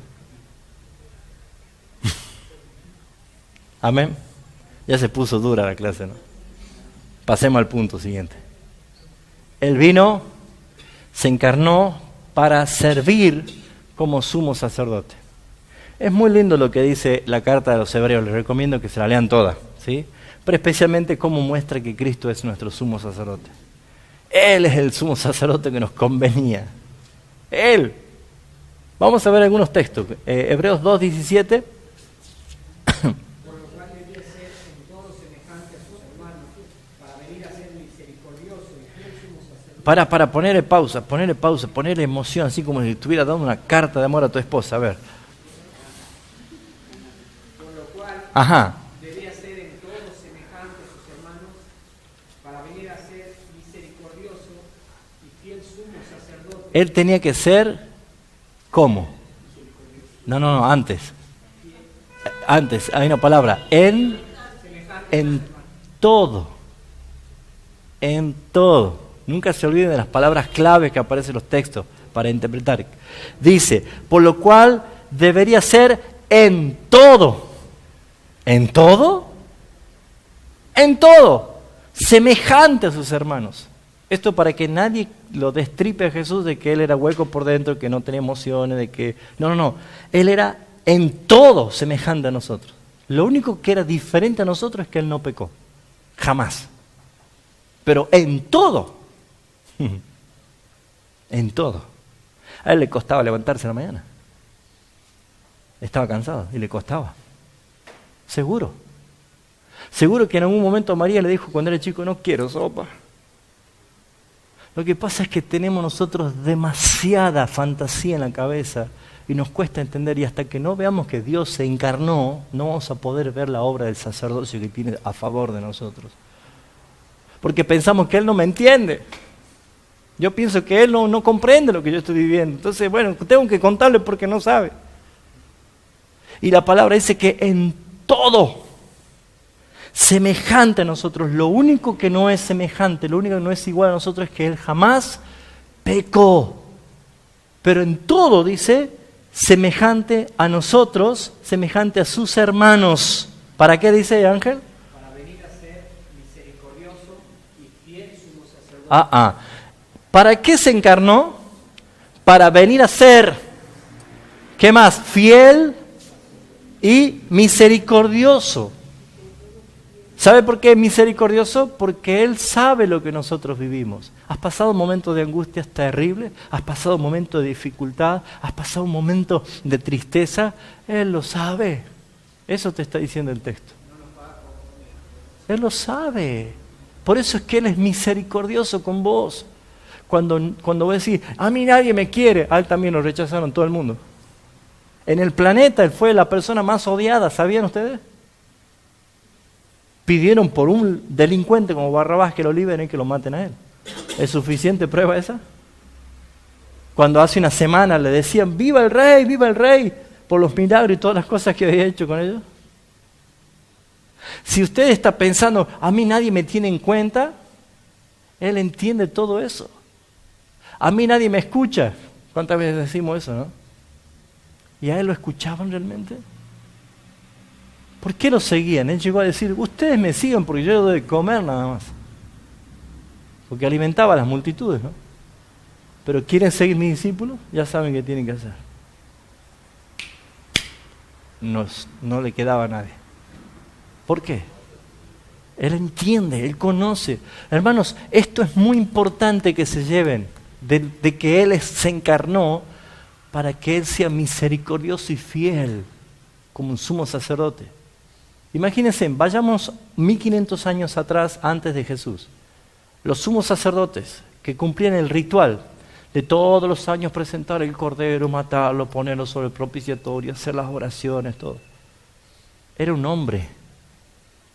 Amén. Ya se puso dura la clase, ¿no? Pasemos al punto siguiente. Él vino, se encarnó para servir como sumo sacerdote. Es muy lindo lo que dice la carta de los Hebreos, les recomiendo que se la lean toda, ¿sí? Pero especialmente cómo muestra que Cristo es nuestro sumo sacerdote. Él es el sumo sacerdote que nos convenía. Él. Vamos a ver algunos textos. Hebreos 2:17. Por lo cual debía ser en todo semejante a sus hermanos, para venir a ser misericordioso y fiel sumo sacerdote. Para ponerle pausa, ponerle emoción, así como si estuviera dando una carta de amor a tu esposa. A ver. Por lo cual Ajá. debía ser en todo semejante a sus hermanos, para venir a ser misericordioso y fiel sumo sacerdote. Él tenía que ser, ¿cómo? No, antes. Antes, hay una palabra. En todo. En todo. Nunca se olviden de las palabras claves que aparecen en los textos para interpretar. Dice, por lo cual debería ser en todo. ¿En todo? En todo. Semejante a sus hermanos. Esto para que nadie lo destripe a Jesús de que él era hueco por dentro, que no tenía emociones, de que... No. Él era en todo semejante a nosotros. Lo único que era diferente a nosotros es que él no pecó. Jamás. Pero en todo. En todo. A él le costaba levantarse en la mañana. Estaba cansado y le costaba. Seguro. Seguro que en algún momento María le dijo cuando era chico, no quiero sopa. Lo que pasa es que tenemos nosotros demasiada fantasía en la cabeza y nos cuesta entender, y hasta que no veamos que Dios se encarnó, no vamos a poder ver la obra del sacerdocio que tiene a favor de nosotros. Porque pensamos que Él no me entiende. Yo pienso que Él no comprende lo que yo estoy viviendo. Entonces, bueno, tengo que contarle porque no sabe. Y la palabra dice que en todo, semejante a nosotros. Lo único que no es semejante, lo único que no es igual a nosotros es que Él jamás pecó. Pero en todo, dice, semejante a nosotros, semejante a sus hermanos. ¿Para qué dice Ángel? Para venir a ser misericordioso y fiel sumo sacerdote. ¿Para qué se encarnó? Para venir a ser, ¿qué más? Fiel y misericordioso. ¿Sabe por qué es misericordioso? Porque Él sabe lo que nosotros vivimos. ¿Has pasado momentos de angustias terribles? ¿Has pasado momentos de dificultad? ¿Has pasado un momento de tristeza? Él lo sabe. Eso te está diciendo el texto. Él lo sabe. Por eso es que Él es misericordioso con vos. Cuando vos decís, a mí nadie me quiere, a Él también lo rechazaron todo el mundo. En el planeta Él fue la persona más odiada, ¿sabían ustedes? Pidieron por un delincuente como Barrabás que lo liberen y que lo maten a él. ¿Es suficiente prueba esa? Cuando hace una semana le decían, ¡viva el rey! Por los milagros y todas las cosas que había hecho con ellos. Si usted está pensando, a mí nadie me tiene en cuenta, Él entiende todo eso. A mí nadie me escucha. ¿Cuántas veces decimos eso, no? ¿Y a Él lo escuchaban realmente? ¿Por qué lo seguían? Él llegó a decir, ustedes me siguen porque yo doy de comer nada más. Porque alimentaba a las multitudes, ¿no? Pero ¿quieren seguir mis discípulos? Ya saben qué tienen que hacer. No le quedaba a nadie. ¿Por qué? Él entiende, Él conoce. Hermanos, esto es muy importante que se lleven de que Él se encarnó para que Él sea misericordioso y fiel como un sumo sacerdote. Imagínense, vayamos 1500 años atrás antes de Jesús. Los sumos sacerdotes que cumplían el ritual de todos los años presentar el cordero, matarlo, ponerlo sobre el propiciatorio, hacer las oraciones, todo. Era un hombre,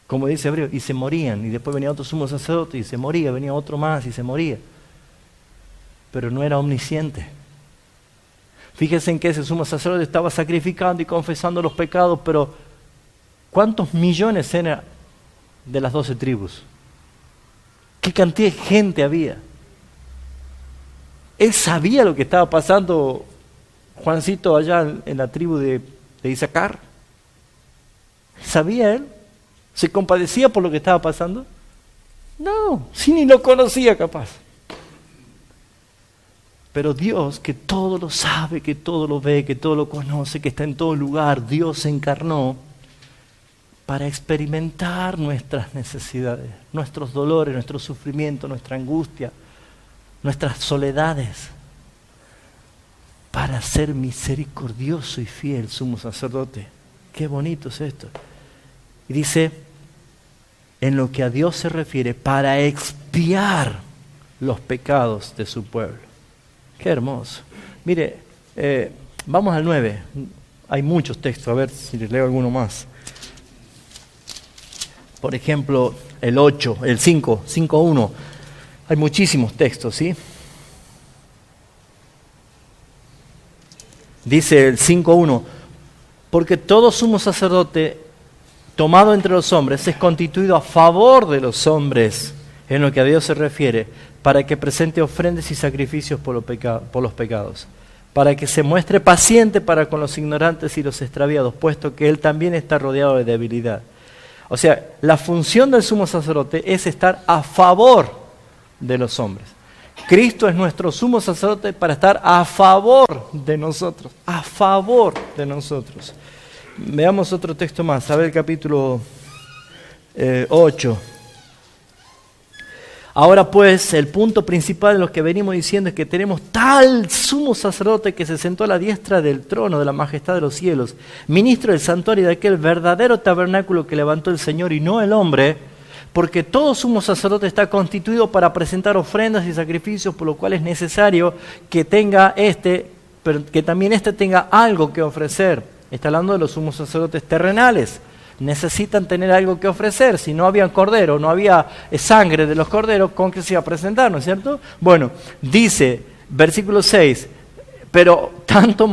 como dice Hebreo, y se morían. Y después venía otro sumo sacerdote y se moría, venía otro más y se moría. Pero no era omnisciente. Fíjense en que ese sumo sacerdote estaba sacrificando y confesando los pecados, pero ¿cuántos millones eran de las 12 tribus? ¿Qué cantidad de gente había? Él sabía lo que estaba pasando, Juancito, allá en la tribu de Isaacar. ¿Sabía él? ¿Se compadecía por lo que estaba pasando? No, si ni lo conocía capaz. Pero Dios, que todo lo sabe, que todo lo ve, que todo lo conoce, que está en todo lugar, Dios se encarnó para experimentar nuestras necesidades, nuestros dolores, nuestro sufrimiento, nuestra angustia, nuestras soledades, para ser misericordioso y fiel sumo sacerdote. Qué bonito es esto. Y dice, en lo que a Dios se refiere, para expiar los pecados de su pueblo. Qué hermoso. Mire, vamos al 9. Hay muchos textos, a ver si les leo alguno más. Por ejemplo, el 8, el 5, 5.1. Hay muchísimos textos, ¿sí? Dice el 5.1, porque todo sumo sacerdote tomado entre los hombres es constituido a favor de los hombres, en lo que a Dios se refiere, para que presente ofrendas y sacrificios por los pecados, para que se muestre paciente para con los ignorantes y los extraviados, puesto que Él también está rodeado de debilidad. O sea, la función del sumo sacerdote es estar a favor de los hombres. Cristo es nuestro sumo sacerdote para estar a favor de nosotros, a favor de nosotros. Veamos otro texto más, a ver el capítulo 8. Ahora pues, el punto principal de lo que venimos diciendo es que tenemos tal sumo sacerdote que se sentó a la diestra del trono de la majestad de los cielos, ministro del santuario de aquel verdadero tabernáculo que levantó el Señor y no el hombre, porque todo sumo sacerdote está constituido para presentar ofrendas y sacrificios, por lo cual es necesario que tenga pero que también tenga algo que ofrecer. Está hablando de los sumos sacerdotes terrenales. Necesitan tener algo que ofrecer. Si no había cordero, no había sangre de los corderos, ¿con qué se iba a presentar, no es cierto? Bueno, dice, versículo 6, pero tanto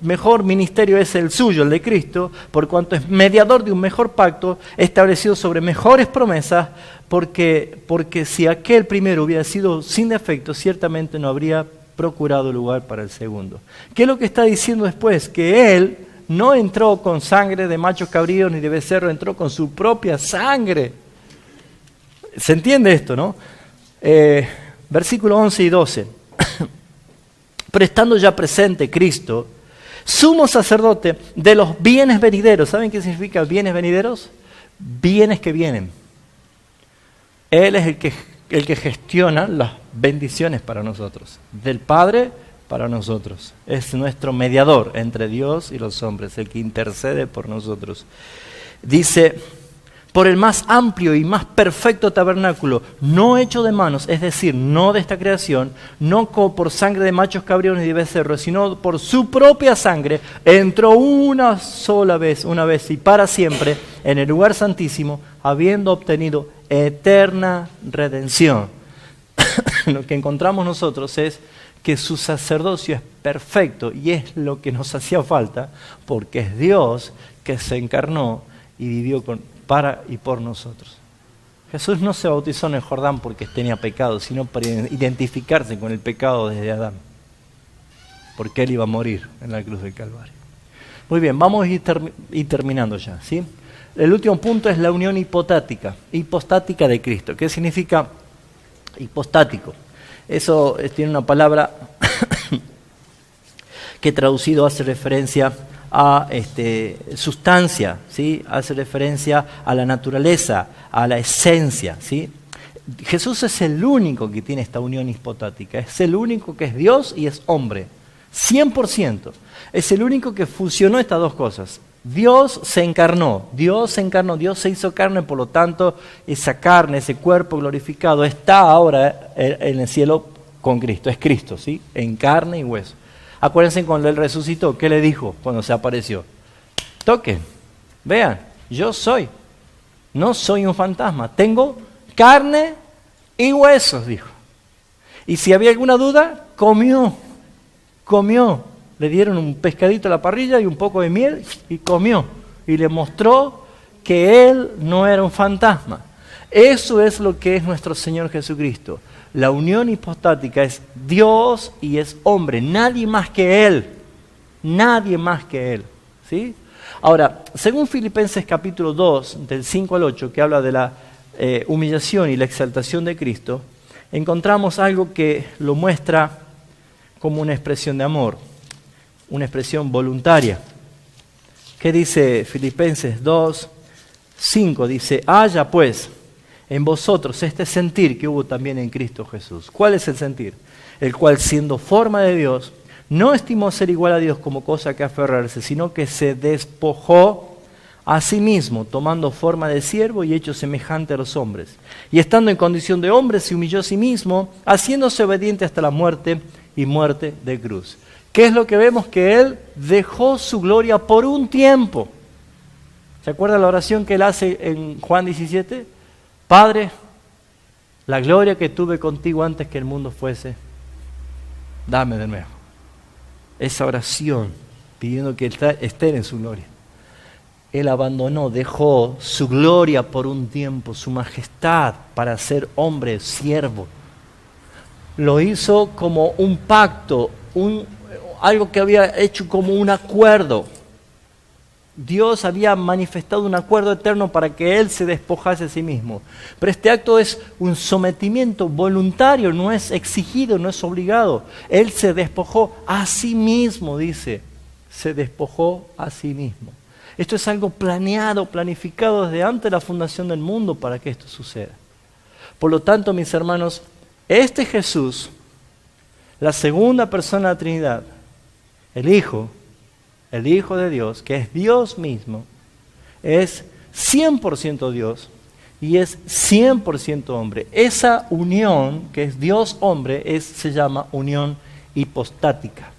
mejor ministerio es el suyo, el de Cristo, por cuanto es mediador de un mejor pacto, establecido sobre mejores promesas, porque si aquel primero hubiera sido sin defecto, ciertamente no habría procurado lugar para el segundo. ¿Qué es lo que está diciendo después? Que Él no entró con sangre de machos cabríos ni de becerro, entró con su propia sangre. ¿Se entiende esto, no? Versículo 11 y 12. Pero estando ya presente Cristo, sumo sacerdote de los bienes venideros. ¿Saben qué significa bienes venideros? Bienes que vienen. Él es el que gestiona las bendiciones para nosotros. Del Padre para nosotros. Es nuestro mediador entre Dios y los hombres, el que intercede por nosotros. Dice, por el más amplio y más perfecto tabernáculo, no hecho de manos, es decir, no de esta creación, no por sangre de machos cabríos ni de becerros, sino por su propia sangre, entró una vez y para siempre en el lugar santísimo, habiendo obtenido eterna redención. Lo que encontramos nosotros es que su sacerdocio es perfecto y es lo que nos hacía falta, porque es Dios que se encarnó y vivió para y por nosotros. Jesús no se bautizó en el Jordán porque tenía pecado, sino para identificarse con el pecado desde Adán, porque Él iba a morir en la cruz del Calvario. Muy bien, vamos a ir terminando ya, ¿sí? El último punto es la unión hipostática de Cristo. ¿Qué significa hipostático? Eso tiene una palabra que traducido hace referencia a sustancia, ¿sí? Hace referencia a la naturaleza, a la esencia, ¿sí? Jesús es el único que tiene esta unión hipostática, es el único que es Dios y es hombre, 100%. Es el único que fusionó estas dos cosas. Dios se encarnó, Dios se hizo carne, por lo tanto, esa carne, ese cuerpo glorificado está ahora en el cielo con Cristo, es Cristo, ¿sí? En carne y hueso. Acuérdense cuando Él resucitó, ¿qué le dijo cuando se apareció? Toquen, vean, yo soy, no soy un fantasma, tengo carne y huesos, dijo. Y si había alguna duda, comió. Le dieron un pescadito a la parrilla y un poco de miel y comió. Y le mostró que Él no era un fantasma. Eso es lo que es nuestro Señor Jesucristo. La unión hipostática es Dios y es hombre. Nadie más que Él. Nadie más que Él. ¿Sí? Ahora, según Filipenses capítulo 2, del 5 al 8, que habla de la humillación y la exaltación de Cristo, encontramos algo que lo muestra como una expresión de amor, una expresión voluntaria. ¿Qué dice Filipenses 2:5? Dice, haya pues en vosotros este sentir que hubo también en Cristo Jesús. ¿Cuál es el sentir? El cual, siendo forma de Dios, no estimó ser igual a Dios como cosa que aferrarse, sino que se despojó a sí mismo, tomando forma de siervo y hecho semejante a los hombres. Y estando en condición de hombre, se humilló a sí mismo, haciéndose obediente hasta la muerte y muerte de cruz. ¿Qué es lo que vemos? Que Él dejó su gloria por un tiempo. ¿Se acuerda la oración que Él hace en Juan 17? Padre, la gloria que tuve contigo antes que el mundo fuese, dame de nuevo. Esa oración, pidiendo que estén en su gloria. Él abandonó, dejó su gloria por un tiempo, su majestad, para ser hombre, siervo. Lo hizo como un pacto, algo que había hecho como un acuerdo. Dios había manifestado un acuerdo eterno para que Él se despojase a sí mismo. Pero este acto es un sometimiento voluntario, no es exigido, no es obligado. Él se despojó a sí mismo, dice. Se despojó a sí mismo. Esto es algo planeado, planificado desde antes de la fundación del mundo para que esto suceda. Por lo tanto, mis hermanos, este Jesús, la segunda persona de la Trinidad, el Hijo de Dios, que es Dios mismo, es 100% Dios y es 100% hombre. Esa unión, que es Dios-hombre, se llama unión hipostática.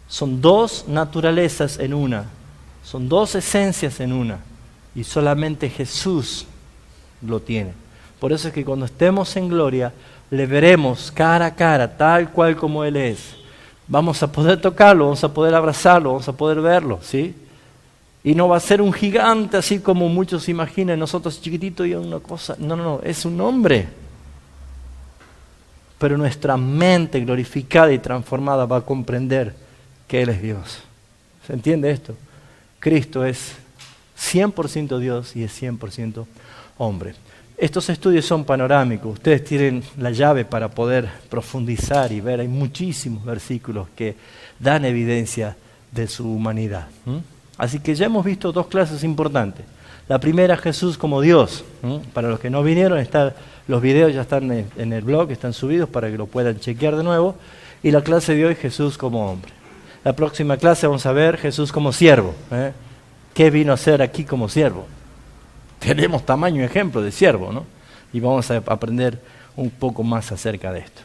Son dos naturalezas en una, son dos esencias en una, y solamente Jesús lo tiene. Por eso es que cuando estemos en gloria, le veremos cara a cara, tal cual como Él es. Vamos a poder tocarlo, vamos a poder abrazarlo, vamos a poder verlo, ¿sí? Y no va a ser un gigante así como muchos imaginan, nosotros chiquititos y una cosa. No, es un hombre. Pero nuestra mente glorificada y transformada va a comprender que Él es Dios. ¿Se entiende esto? Cristo es 100% Dios y es 100% hombre. Estos estudios son panorámicos, ustedes tienen la llave para poder profundizar y ver, hay muchísimos versículos que dan evidencia de su humanidad. Así que ya hemos visto dos clases importantes. La primera, Jesús como Dios. Para los que no vinieron, los videos ya están en el blog, están subidos para que lo puedan chequear de nuevo. Y la clase de hoy, Jesús como hombre. La próxima clase vamos a ver Jesús como siervo. ¿Qué vino a hacer aquí como siervo? Tenemos tamaño ejemplo de siervo, ¿no? Y vamos a aprender un poco más acerca de esto.